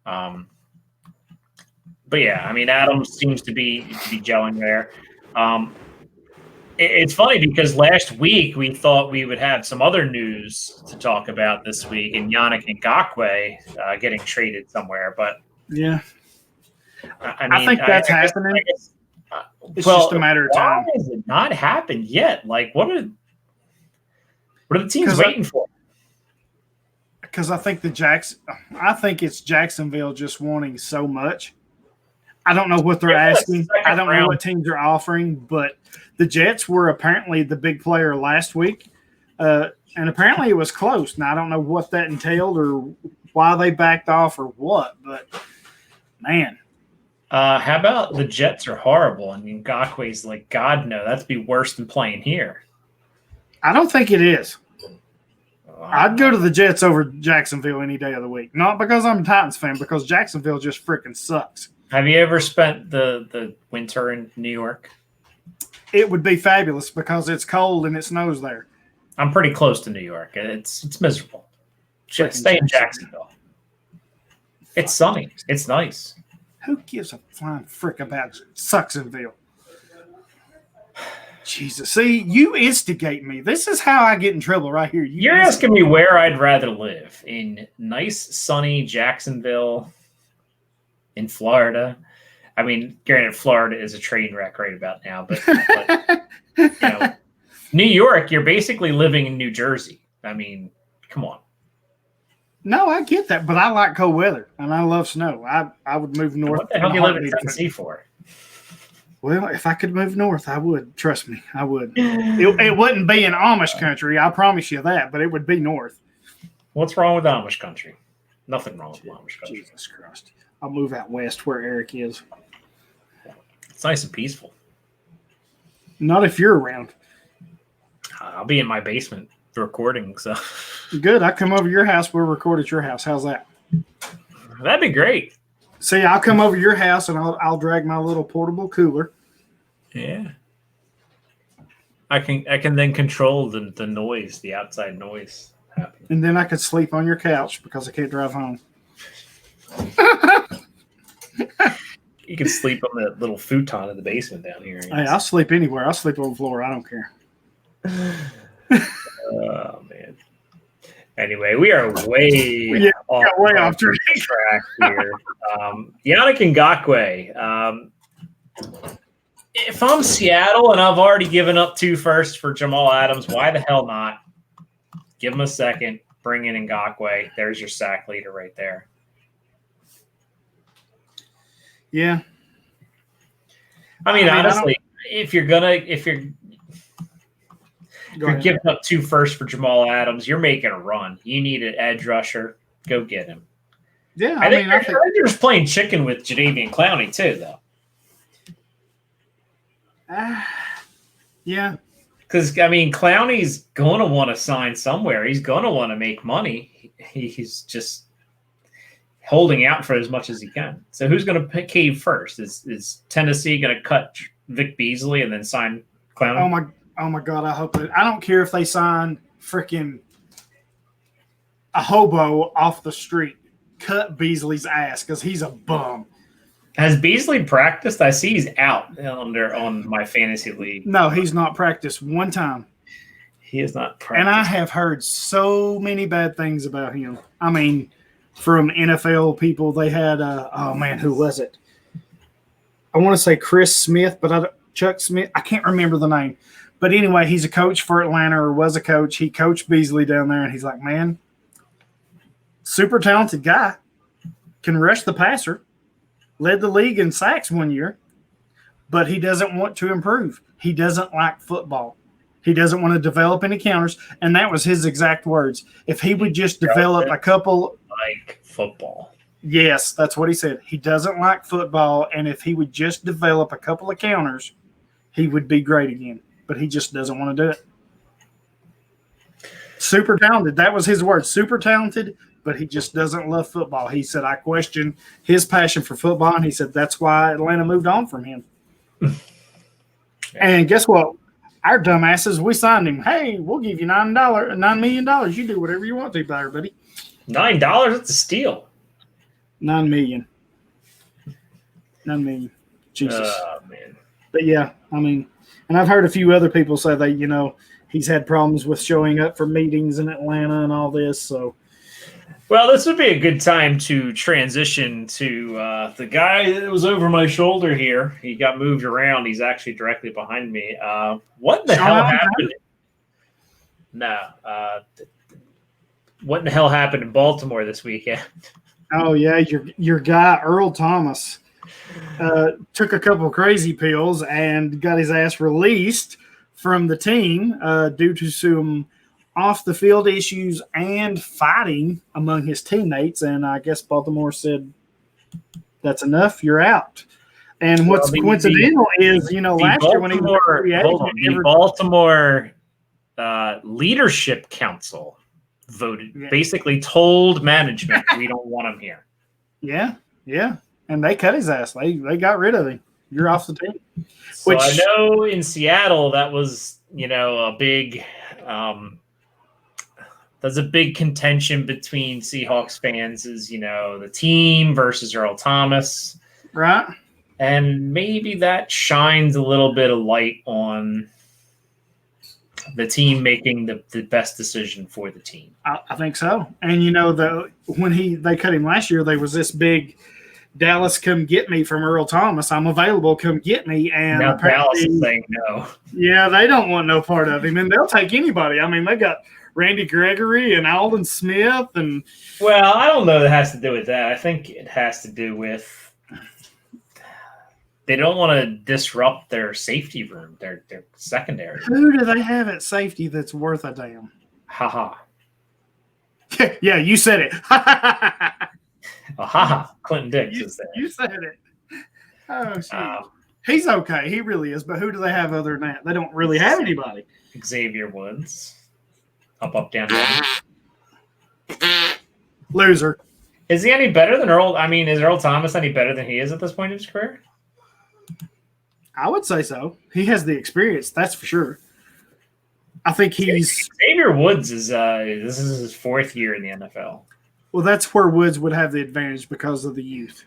But yeah, I mean, Adams seems to be gelling there. It's funny because last week we thought we would have some other news to talk about this week, and Yannick Ngakoue getting traded somewhere. But yeah, I think that's happening. It's just a matter of time. Why has it not happened yet? Like, what are the teams waiting for? Because I think it's Jacksonville just wanting so much. I don't know what they're asking. I don't know what teams are offering, but the Jets were apparently the big player last week, and apparently it was close. Now, I don't know what that entailed or why they backed off or what, but, man. How about the Jets are horrible, and Ngakoue's like, God, no, that'd be worse than playing here. I don't think it is. I'd go to the Jets over Jacksonville any day of the week. Not because I'm a Titans fan, because Jacksonville just freaking sucks. Have you ever spent the winter in New York? It would be fabulous because it's cold and it snows there. I'm pretty close to New York. It's miserable. Stay in Jacksonville. It's sunny. It's nice. Who gives a flying frick about Sucksonville? Jesus. See, you instigate me. This is how I get in trouble right here. You're asking me where I'd rather live. In nice, sunny Jacksonville, in Florida. I mean, granted, Florida is a train wreck right about now, but New York, you're basically living in New Jersey. I mean, come on. No, I get that, but I like cold weather, and I love snow. I would move north. What the hell do you live in Tennessee for? Well, if I could move north, I would. Trust me, I would. It wouldn't be in Amish country, I promise you that, but it would be north. What's wrong with Amish country? Nothing wrong with Amish country. Jesus Christ. I'll move out west where Eric is. It's nice and peaceful. Not if you're around. I'll be in my basement recording, so. Good. I come over to your house. We'll record at your house. How's that? That'd be great. See, I'll come over to your house and I'll drag my little portable cooler. Yeah. I can then control the noise, the outside noise happening. And then I could sleep on your couch because I can't drive home. You can sleep on the little futon in the basement down here. Hey, I'll sleep anywhere. I'll sleep on the floor. I don't care. Oh, man. Anyway, we are way off track here. Yannick Ngakoue. If I'm Seattle and I've already given up 2 firsts for Jamal Adams, why the hell not? Give him a second. Bring in Ngakoue. There's your sack leader right there. Yeah. I mean honestly, if you're giving up 2 firsts for Jamal Adams, you're making a run. You need an edge rusher. Go get him. Yeah, I think they're just playing chicken with Jadeveon Clowney too, though. Yeah. Because, I mean, Clowney's going to want to sign somewhere. He's going to want to make money. He's just holding out for as much as he can. So who's going to cave first? Is Tennessee going to cut Vic Beasley and then sign Clowney? Oh my God! I hope it. I don't care if they sign freaking a hobo off the street. Cut Beasley's ass because he's a bum. Has Beasley practiced? I see he's out on my fantasy league. No, he's not practiced one time. He has not practiced. And I have heard so many bad things about him. I mean, from NFL people, they had who was it? I want to say Chris Smith, but Chuck Smith. I can't remember the name. But anyway, he's a coach for Atlanta or was a coach. He coached Beasley down there, and he's like, man, super talented guy, can rush the passer, led the league in sacks one year, but he doesn't want to improve. He doesn't like football. He doesn't want to develop any counters, and that was his exact words. If he would just develop a couple – like football. Yes, that's what he said. He doesn't like football, and if he would just develop a couple of counters, he would be great again. But he just doesn't want to do it. Super talented. That was his word. Super talented, but he just doesn't love football. He said, I question his passion for football, and he said that's why Atlanta moved on from him. And guess what? Our dumbasses, we signed him. Hey, we'll give you $9 million. You do whatever you want to, buddy. $9? That's a steal. $9 million. $9 million. Jesus. Man. But yeah, I mean, and I've heard a few other people say that, he's had problems with showing up for meetings in Atlanta and all this. So, well, this would be a good time to transition to the guy that was over my shoulder here. He got moved around. He's actually directly behind me. What the hell happened? No. What in the hell happened in Baltimore this weekend? Oh, yeah, your guy, Earl Thomas, took a couple of crazy pills and got his ass released from the team due to some off-the-field issues and fighting among his teammates. And I guess Baltimore said, that's enough, you're out. And what's coincidental is, last year when he was the Baltimore Leadership Council voted, basically told management, we don't want him here. Yeah. And they cut his ass. They got rid of him. You're off the team. So I know in Seattle that was, a big there's a big contention between Seahawks fans is, the team versus Earl Thomas. Right. And maybe that shines a little bit of light on the team making the best decision for the team. I think so. And, when they cut him last year, there was this big Dallas come get me from Earl Thomas. I'm available. Come get me. And now Dallas is saying no. Yeah, they don't want no part of him. And they'll take anybody. I mean, they got Randy Gregory and Aldon Smith. And well, I don't know that has to do with that. I think it has to do with they don't want to disrupt their safety room, their secondary. Who do they have at safety that's worth a damn? Ha. Yeah, you said it. Clinton Dix is there. You said it. Oh, shit. He's okay. He really is. But who do they have other than that? They don't really have anybody. Xavier Woods. Up, down, down. Loser. Is he any better than Earl? I mean, is Earl Thomas any better than he is at this point in his career? I would say so. He has the experience, that's for sure. I think Xavier Woods is this is his fourth year in the NFL. Well, that's where Woods would have the advantage because of the youth.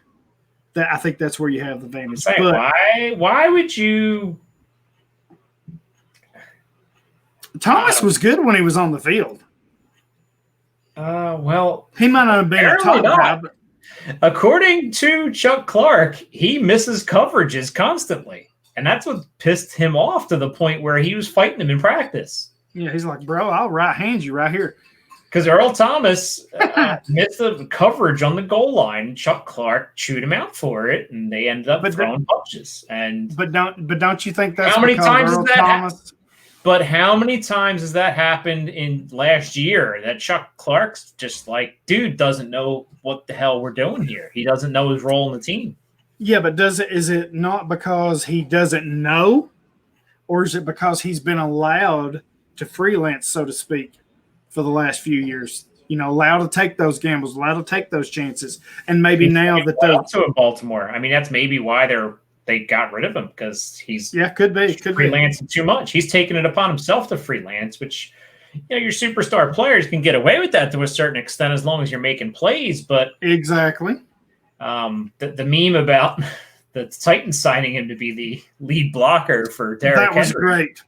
I think that's where you have the advantage. But why would you? Thomas was good when he was on the field. Well, he might not have been a top guy, but according to Chuck Clark, he misses coverages constantly. And that's what pissed him off to the point where he was fighting him in practice. Yeah, he's like, bro, I'll right hand you right here. Because Earl Thomas missed the coverage on the goal line. Chuck Clark chewed him out for it, and they ended up throwing punches. But don't you think that's how many times Earl Thomas? But how many times has that happened in last year that Chuck Clark's just like, dude doesn't know what the hell we're doing here. He doesn't know his role in the team. Yeah, but is it not because he doesn't know, or is it because he's been allowed to freelance, so to speak, for the last few years? Allowed to take those gambles, allowed to take those chances, and maybe now that they're also in Baltimore. I mean, that's maybe why they got rid of him, because he's could be freelancing too much. He's taking it upon himself to freelance, which your superstar players can get away with that to a certain extent as long as you're making plays. But exactly. The meme about the Titans signing him to be the lead blocker for Derrick Henry. That was great.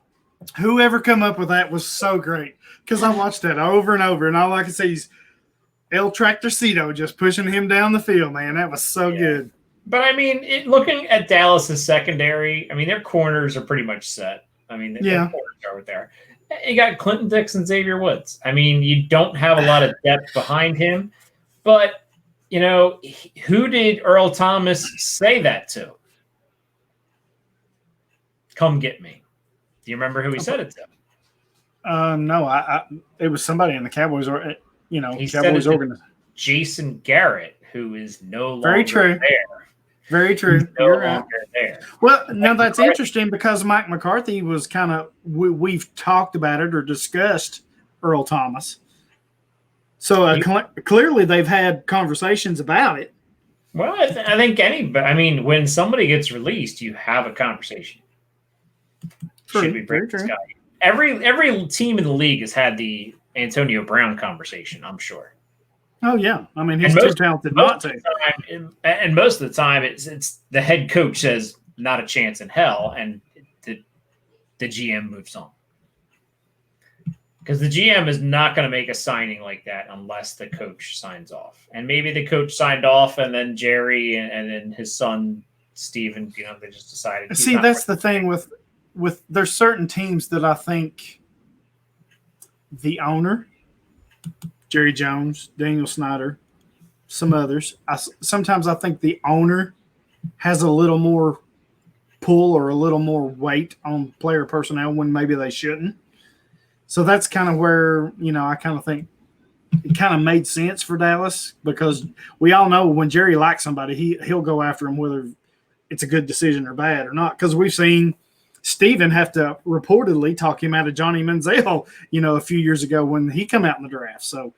Whoever come up with that was so great, because I watched that over and over, and all I can say is El Tractorcito just pushing him down the field, man. That was so good. But, I mean, looking at Dallas's secondary, I mean, their corners are pretty much set. I mean, their corners are there. You got Clinton Dix and Xavier Woods. I mean, you don't have a lot of depth behind him, but – who did Earl Thomas say that to? Come get me. Do you remember who he said it to? No, it was somebody in the Cowboys, or he Cowboys organization. Jason Garrett, who is no longer Very true. there. Very true. You're no longer there. Well, now that's interesting because Mike McCarthy was kind of we've talked about it or discussed Earl Thomas. So clearly they've had conversations about it. Well, I think when somebody gets released, you have a conversation. Should we bring this guy? Every team in the league has had the Antonio Brown conversation, I'm sure. Oh, yeah. I mean, he's too talented not to. And most of the time, it's the head coach says, not a chance in hell, and the GM moves on. Because the GM is not going to make a signing like that unless the coach signs off. And maybe the coach signed off, and then Jerry and then his son, Steven, they just decided. See, that's the thing with there's certain teams that I think the owner, Jerry Jones, Daniel Snyder, some others, sometimes I think the owner has a little more pull or a little more weight on player personnel when maybe they shouldn't. So that's kind of where, I kind of think it kind of made sense for Dallas, because we all know when Jerry likes somebody, he'll go after him whether it's a good decision or bad or not. Because we've seen Steven have to reportedly talk him out of Johnny Manziel, a few years ago when he come out in the draft. So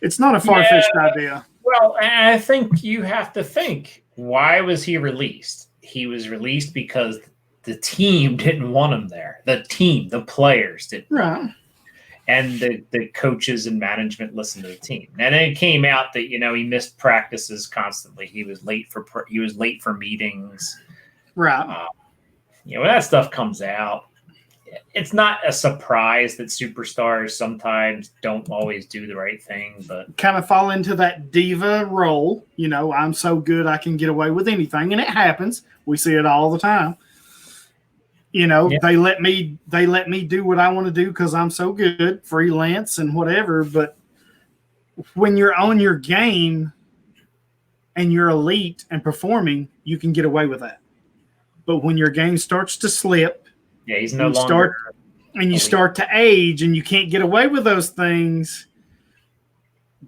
it's not a far-fetched idea. Well, I think you have to think, why was he released? He was released because the team didn't want him there. The team, the players didn't. Right. And the coaches and management listened to the team. And then it came out that, he missed practices constantly. He was late for meetings. Right. When that stuff comes out, it's not a surprise that superstars sometimes don't always do the right thing, but kind of fall into that diva role. I'm so good I can get away with anything, and it happens. We see it all the time. They let me do what I want to do because I'm so good, freelance and whatever. But when you're on your game and you're elite and performing, you can get away with that. But when your game starts to slip, he's no longer you start to age and you can't get away with those things,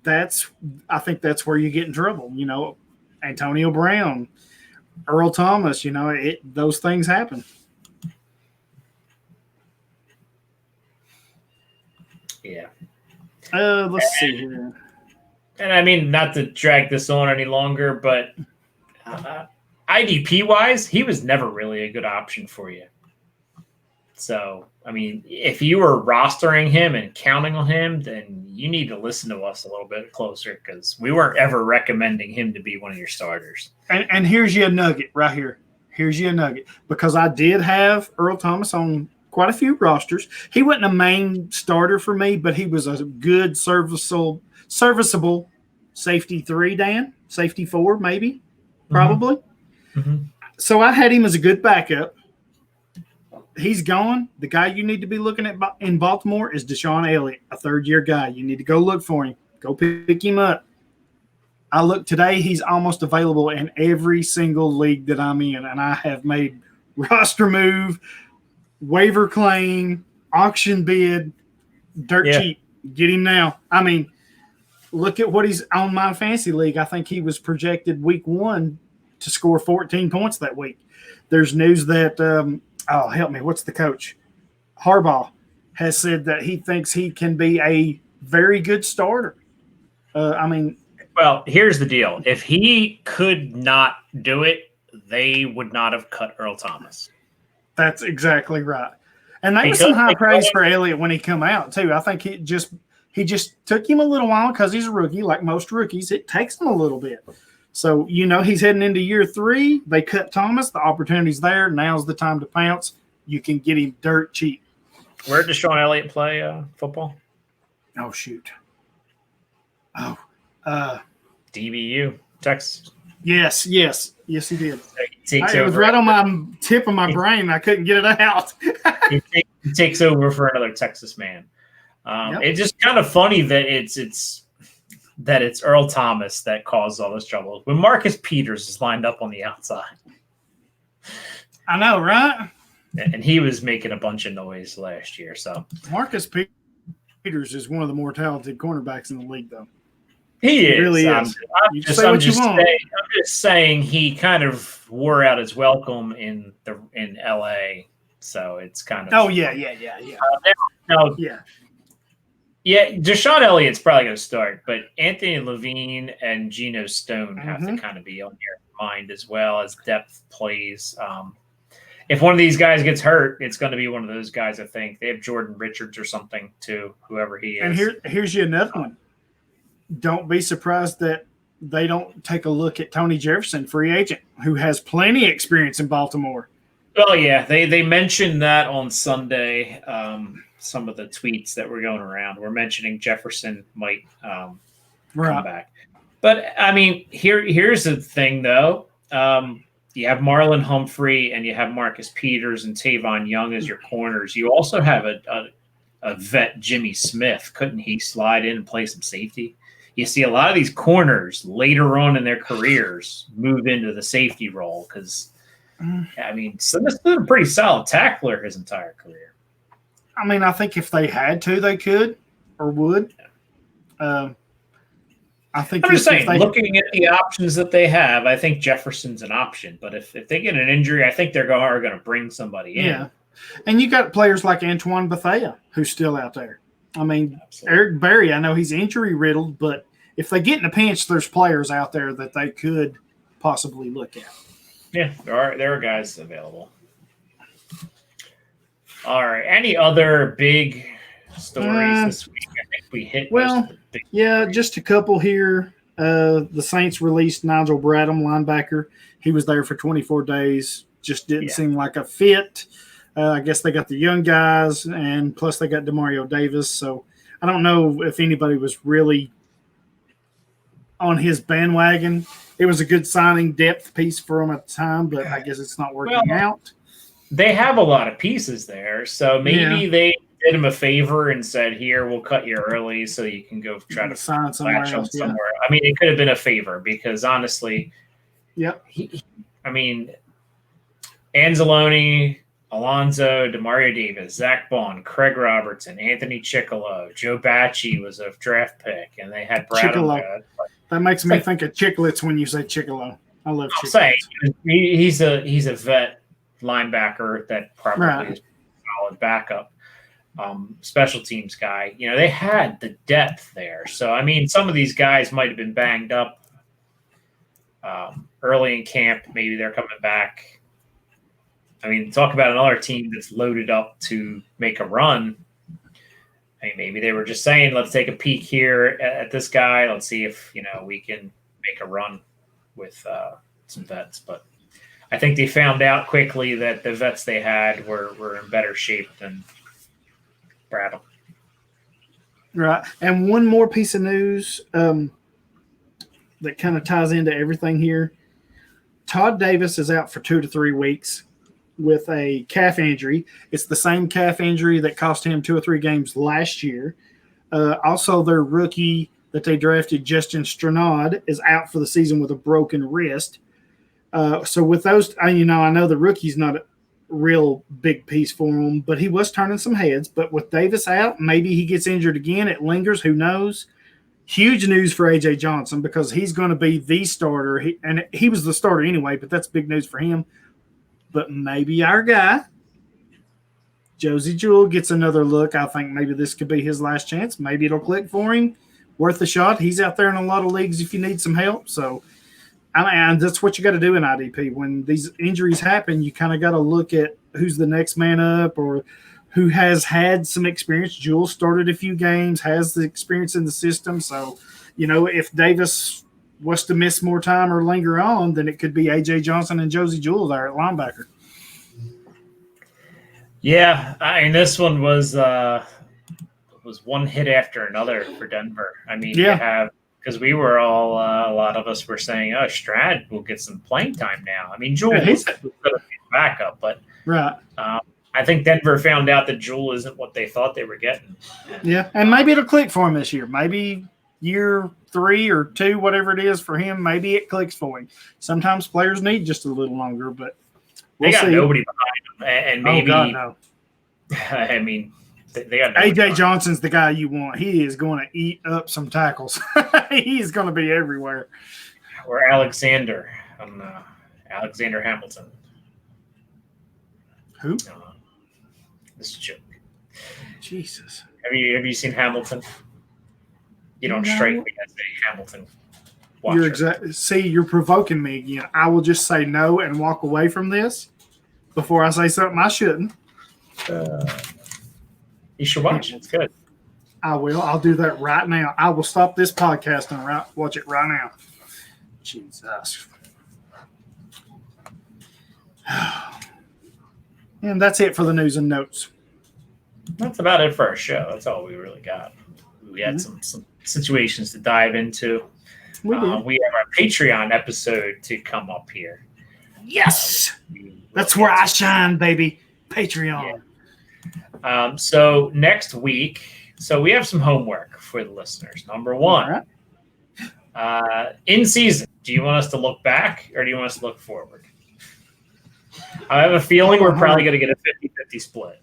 I think that's where you get in trouble. Antonio Brown, Earl Thomas, those things happen. Yeah. Let's see here. And I mean, not to drag this on any longer, but IDP-wise, he was never really a good option for you. So, I mean, if you were rostering him and counting on him, then you need to listen to us a little bit closer, because we weren't ever recommending him to be one of your starters. And here's you a nugget right here. Here's you a nugget. Because I did have Earl Thomas on quite a few rosters. He wasn't a main starter for me, but he was a good serviceable safety 3, Dan. Safety 4, maybe, probably. Mm-hmm. So I had him as a good backup. He's gone. The guy you need to be looking at in Baltimore is Deshaun Elliott, a third-year guy. You need to go look for him. Go pick him up. I look today, he's almost available in every single league that I'm in, and I have made roster move, waiver claim, auction bid, dirt cheap. Get him now. I mean, look at what he's on my fantasy league. I think he was projected week 1 to score 14 points that week. There's news that help me, what's the coach? Harbaugh has said that he thinks he can be a very good starter. Well, here's the deal. If he could not do it, they would not have cut Earl Thomas. That's exactly right. And there was some high praise for Elliot when he come out, too. I think he just took him a little while because he's a rookie. Like most rookies, it takes him a little bit. So, he's heading into year 3. They cut Thomas. The opportunity's there. Now's the time to pounce. You can get him dirt cheap. Where did Deshaun Elliott play football? Oh, shoot. Oh. DBU, Texas. Yes, he did. It was right on my tip of my brain. I couldn't get it out. he takes over for another Texas man. It's just kind of funny that it's Earl Thomas that caused all this trouble when Marcus Peters is lined up on the outside. I know, right? And he was making a bunch of noise last year. So Marcus Peters is one of the more talented cornerbacks in the league, though. He is. Really is. I'm just saying he kind of wore out his welcome in LA. So it's kind of. Oh yeah. Yeah, Deshaun Elliott's probably going to start, but Anthony Levine and Geno Stone have to kind of be on your mind as well as depth plays. if one of these guys gets hurt, it's going to be one of those guys. I think they have Jordan Richards or something too, whoever he is. And here's you another one. Don't be surprised that they don't take a look at Tony Jefferson, free agent, who has plenty of experience in Baltimore. Oh yeah, they mentioned that on Sunday. Some of the tweets that were going around were mentioning Jefferson might come back. But I mean, here's the thing though. You have Marlon Humphrey and you have Marcus Peters and Tavon Young as your corners. You also have a vet, Jimmy Smith. Couldn't he slide in and play some safety? You see a lot of these corners later on in their careers move into the safety role because, I mean, Smith's been a pretty solid tackler his entire career. I mean, I think if they had to, they could or would. I think I'm just saying, looking at the options that they have, I think Jefferson's an option. But if they get an injury, I think they're going to bring somebody in. Yeah, and you got players like Antoine Bethea, who's still out there. I mean, absolutely. Eric Berry, I know he's injury-riddled, but if they get in a pinch, there's players out there that they could possibly look at. Yeah, there are guys available. All right. Any other big stories this week? I think we hit most of the big stories. Just a couple here. The Saints released Nigel Bradham, linebacker. He was there for 24 days. Just didn't seem like a fit. I guess they got the young guys, and plus they got Demario Davis. So I don't know if anybody was really on his bandwagon. It was a good signing depth piece for him at the time, but I guess it's not working out. They have a lot of pieces there, so maybe they did him a favor and said, "Here, we'll cut you early so you can go try to sign somewhere else." Yeah. I mean, it could have been a favor because honestly, I mean, Anzalone, Alonzo, Demario Davis, Zach Bond, Craig Robertson, Anthony Chickalo, Joe Bacci was a draft pick, and they had Bradham. That makes me think of Chicklets when you say Chickalo. I love Chicklets. I'm saying he's a vet linebacker that probably is a solid backup. Special teams guy. You know, they had the depth there. So, I mean, some of these guys might have been banged up early in camp. Maybe they're coming back. I mean, talk about another team that's loaded up to make a run. I mean, maybe they were just saying, let's take a peek here at this guy. Let's see if, we can make a run with some vets. But I think they found out quickly that the vets they had were in better shape than Bradham. Right. And one more piece of news that kind of ties into everything here. Todd Davis is out for 2 to 3 weeks with a calf injury. It's the same calf injury that cost him 2 or 3 games last year. Also, their rookie that they drafted, Justin Stranad, is out for the season with a broken wrist. So with those, I know the rookie's not a real big piece for him, but he was turning some heads. But with Davis out, maybe he gets injured again. It lingers. Who knows? Huge news for A.J. Johnson because he's going to be the starter. He was the starter anyway, but that's big news for him. But maybe our guy, Josie Jewell, gets another look. I think maybe this could be his last chance. Maybe it'll click for him. Worth a shot. He's out there in a lot of leagues if you need some help. So, that's what you got to do in IDP. When these injuries happen, you kind of got to look at who's the next man up or who has had some experience. Jewell started a few games, has the experience in the system. So, if Davis was to miss more time or linger on, then it could be A.J. Johnson and Josie Jewell there at linebacker. Yeah, this one was one hit after another for Denver. I mean, you have because we were all a lot of us were saying, "Oh, Strad will get some playing time now." I mean, Jewell was going to be backup, but I think Denver found out that Jewell isn't what they thought they were getting. And maybe it'll click for him this year. Maybe year 3 or 2, whatever it is for him, maybe it clicks for him. Sometimes players need just a little longer, but they got nobody behind them, and maybe. Oh God, no. I mean, they got A.J. Johnson's the guy you want. He is going to eat up some tackles. He's going to be everywhere. Or Alexander Hamilton. Who? This is a joke. Jesus. Have you seen Hamilton? You don't strike me as a Hamilton watcher. See, you're provoking me again. I will just say no and walk away from this. before I say something I shouldn't. You should watch it. It's good. I will. I'll do that right now. I will stop this podcast and watch it right now. Jesus. And that's it for the news and notes. That's about it for our show. That's all we really got. We had some situations to dive into. We have our Patreon episode to come up here. Yes! That's where I shine, baby. Patreon. Yeah. So next week, we have some homework for the listeners. Number one, in season, do you want us to look back or do you want us to look forward? I have a feeling we're probably going to get a 50-50 split.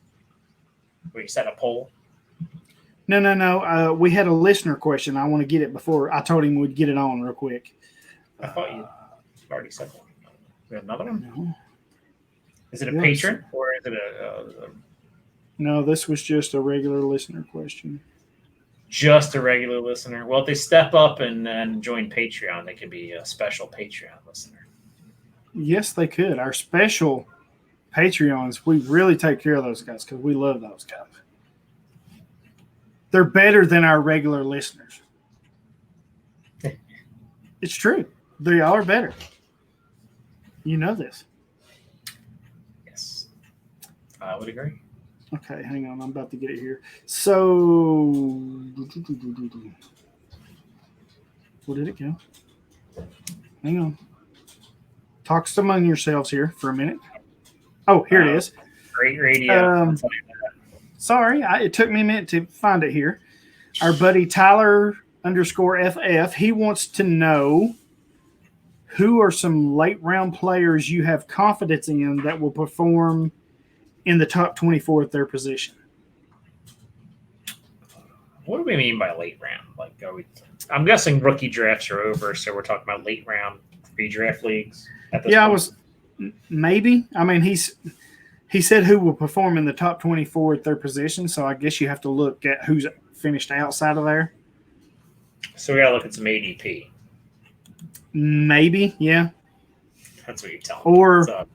Where you set a poll? No. We had a listener question. I want to get it before I told him we'd get it on real quick. I thought you already said one. We have another one? No. Is it a patron or is it a... No, this was just a regular listener question. Just a regular listener. Well, if they step up and join Patreon, they could be a special Patreon listener. Yes, they could. Our special Patreons, we really take care of those guys because we love those guys. They're better than our regular listeners. It's true. They are better. You know this. Yes. I would agree. Okay, hang on. I'm about to get it here. So, where did it go? Hang on. Talk among yourselves here for a minute. Oh, here it is. Great radio. Sorry, it took me a minute to find it here. Our buddy Tyler _FF, he wants to know who are some late round players you have confidence in that will perform in the top 24 at their position. What do we mean by late round? I'm guessing rookie drafts are over, so we're talking about late round redraft leagues. Maybe. I mean, he said who will perform in the top 24 at their position, so I guess you have to look at who's finished outside of there. So we got to look at some ADP. Maybe, yeah. That's what you're telling me.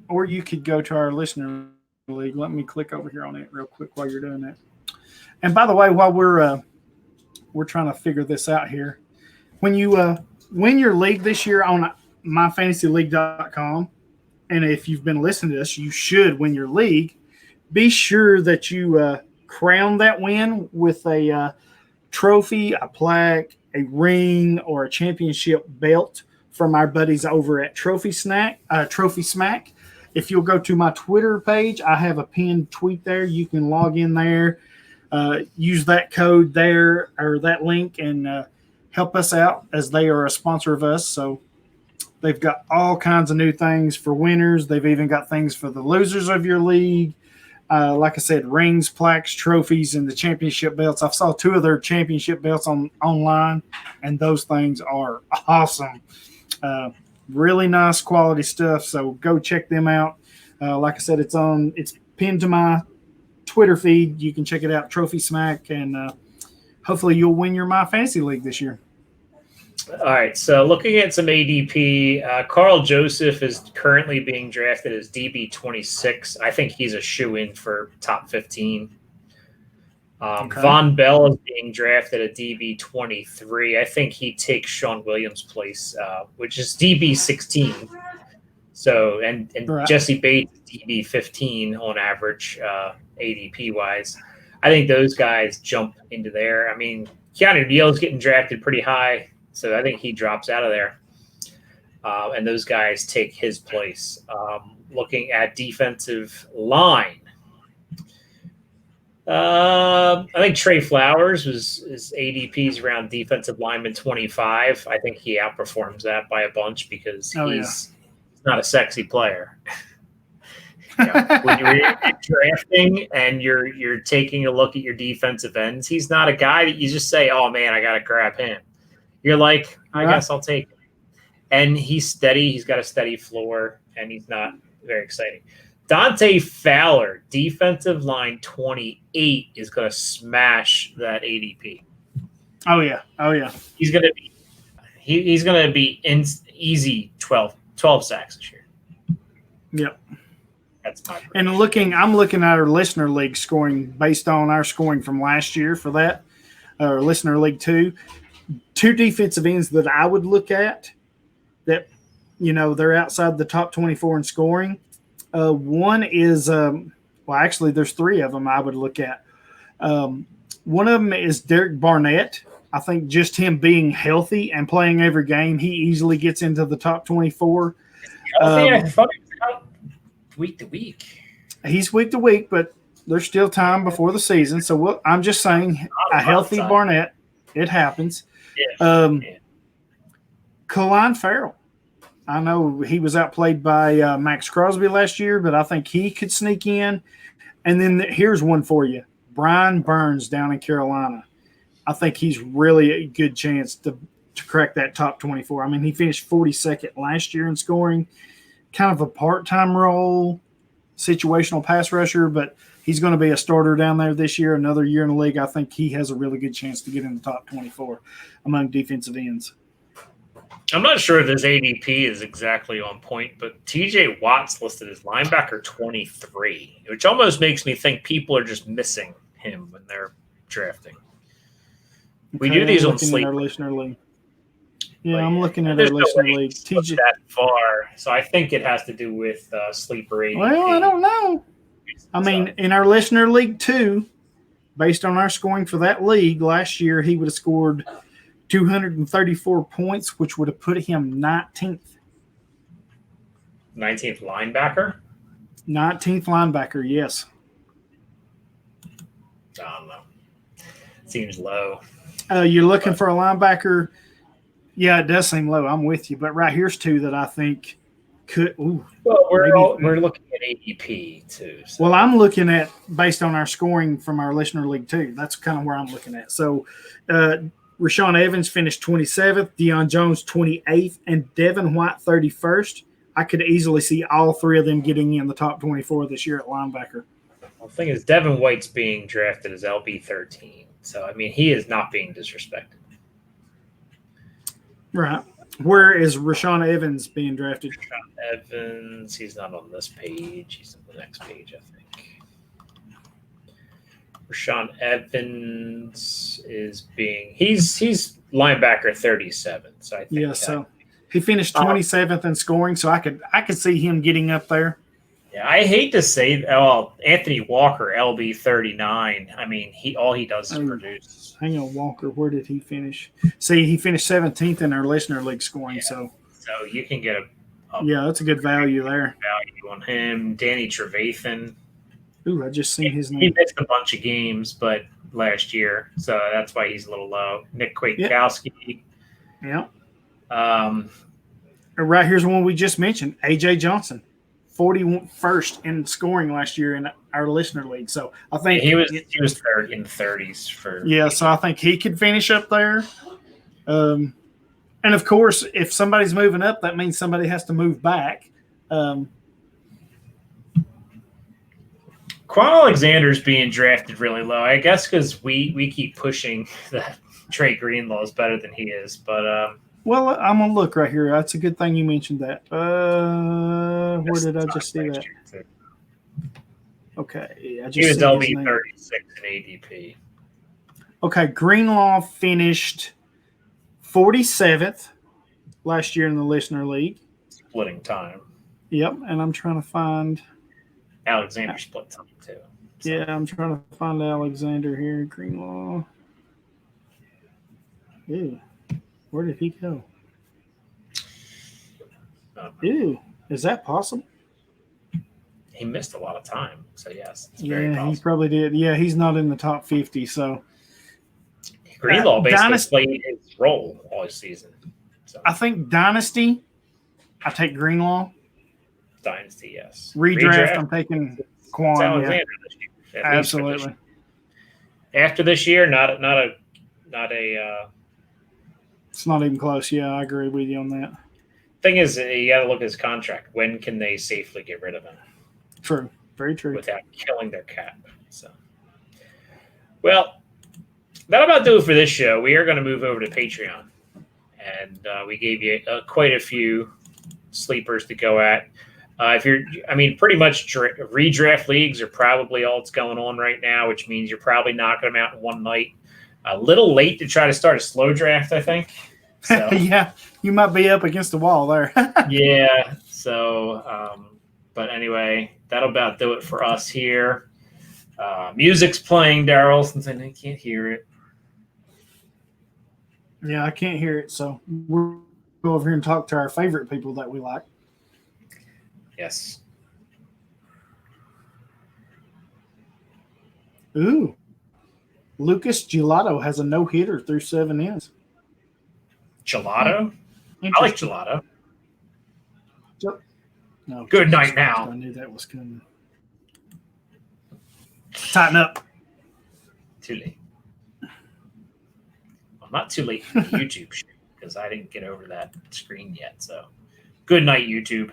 Or you could go to our listener league. Let me click over here on it real quick while you're doing that. And by the way, while we're trying to figure this out here, when you win your league this year on myfantasyleague.com, and if you've been listening to us, you should win your league. Be sure that you crown that win with a trophy, a plaque, a ring, or a championship belt from our buddies over at Trophy Smack. If you'll go to my Twitter page, I have a pinned tweet there. You can log in there, use that code there or that link, and help us out as they are a sponsor of us. So they've got all kinds of new things for winners. They've even got things for the losers of your league. Like I said, rings, plaques, trophies, and the championship belts. I saw 2 of their championship belts online, and those things are awesome. Really nice quality stuff. So go check them out. Like I said, it's pinned to my Twitter feed. You can check it out, Trophy Smack, and hopefully you'll win your My Fantasy League this year. All right, so looking at some ADP, Carl Joseph is currently being drafted as DB 26. I think he's a shoe-in for top 15. Von Bell is being drafted at DB 23. I think he takes Sean Williams' place, which is DB 16. So, and right. Jesse Bates, DB 15 on average, ADP-wise. I think those guys jump into there. I mean, Keanu Neal's getting drafted pretty high. So I think he drops out of there, and those guys take his place. Looking at defensive line, I think Trey Flowers his ADP's around defensive lineman 25. I think he outperforms that by a bunch because he's not a sexy player. When you're drafting and you're taking a look at your defensive ends, he's not a guy that you just say, "Oh man, I got to grab him." You're like, I guess I'll take it. And he's steady. He's got a steady floor, and he's not very exciting. Dante Fowler, defensive line 28, is going to smash that ADP. Oh, yeah. He's going to be in easy 12 sacks this year. Yep. That's my And I'm looking at our listener league scoring based on our scoring from last year for that, or listener league 2. 2 defensive ends that I would look at that, they're outside the top 24 in scoring. One is, actually, there's 3 of them I would look at. One of them is Derek Barnett. I think just him being healthy and playing every game, he easily gets into the top 24. I thought he was out week to week. He's week to week, but there's still time before the season. So I'm just saying a healthy Barnett, it happens. Kalin Farrell. I know he was outplayed by Max Crosby last year, but I think he could sneak in. And then here's one for you. Brian Burns down in Carolina. I think he's really a good chance to crack that top 24. I mean, he finished 42nd last year in scoring, kind of a part-time role, situational pass rusher, but he's going to be a starter down there this year, another year in the league. I think he has a really good chance to get in the top 24 among defensive ends. I'm not sure if his ADP is exactly on point, but TJ Watt's listed as linebacker 23, which almost makes me think people are just missing him when they're drafting. We do these on Sleep. Our listener league. Yeah, I'm looking at our listener league. TJ that far, so I think it has to do with sleeper ADP. Well, I don't know. I mean, in our listener league 2, based on our scoring for that league last year, he would have scored 234 points, which would have put him 19th. 19th linebacker? 19th linebacker, yes. I don't know. Seems low. You're looking for a linebacker. Yeah, it does seem low. I'm with you. But right here's 2 that I think could. Ooh, well, we're looking at ADP too. So. Well, I'm looking at based on our scoring from our listener league 2. That's kind of where I'm looking at. So, Rashawn Evans finished 27th, Deion Jones 28th, and Devin White 31st. I could easily see all 3 of them getting in the top 24 this year at linebacker. Well, the thing is, Devin White's being drafted as LB 13. So, I mean, he is not being disrespected. Right. Where is Rashawn Evans being drafted? Rashawn Evans, he's not on this page. He's on the next page, I think. Rashawn Evans is being he's linebacker 37. So I think so he finished 27th in scoring. So I could see him getting up there. Yeah, I hate to say, Anthony Walker, LB 39. I mean, all he does is produce. Hang on, Walker. Where did he finish? See, he finished 17th in our listener league scoring. Yeah. So you can get that's a good value there. Value on him. Danny Trevathan. Ooh, I just seen his name. He missed a bunch of games, but last year, so that's why he's a little low. Nick Kwiatkowski. Yeah. Right here's one we just mentioned. AJ Johnson. 41st in scoring last year in our listener league. So I think he was third in the 30s for. Yeah, so I think he could finish up there. And of course, if somebody's moving up, that means somebody has to move back. Quan Alexander's being drafted really low, I guess, because we keep pushing that Trey Greenlaw is better than he is, but. Well, I'm going to look right here. That's a good thing you mentioned that. Where did I just see that? Okay. He was LB 36 in ADP. Okay. Greenlaw finished 47th last year in the listener league. Splitting time. Yep. And I'm trying to find. Alexander split time too. So. Yeah. I'm trying to find Alexander here. Greenlaw. Ew. Where did he go? Ew, is that possible? He missed a lot of time, so yes, it's very possible. He probably did. Yeah, he's not in the top 50, so. Greenlaw basically played his role all his season. So. I think Dynasty, I take Greenlaw. Dynasty, yes. Redraft, I'm taking Quan. Alexander this year. Absolutely. After this year, not a. It's not even close. Yeah, I agree with you on that. Thing is, you got to look at his contract. When can they safely get rid of him? True. Very true. Without killing their cap. So, well, that'll about do it for this show. We are going to move over to Patreon. And we gave you quite a few sleepers to go at. Pretty much redraft leagues are probably all that's going on right now, which means you're probably knocking them out in one night. A little late to try to start a slow draft, I think. So, yeah, you might be up against the wall there. yeah. So, but anyway, that'll about do it for us here. Music's playing, Darrell, since I can't hear it. Yeah, I can't hear it, so we'll go over here and talk to our favorite people that we like. Yes. Ooh. Lucas Gelato has a no-hitter through 7 innings. Gelato? I like gelato. No, good night now. I knew that was coming. Tighten up. Too late. Well, not too late for the YouTube shoot because I didn't get over that screen yet. So good night, YouTube.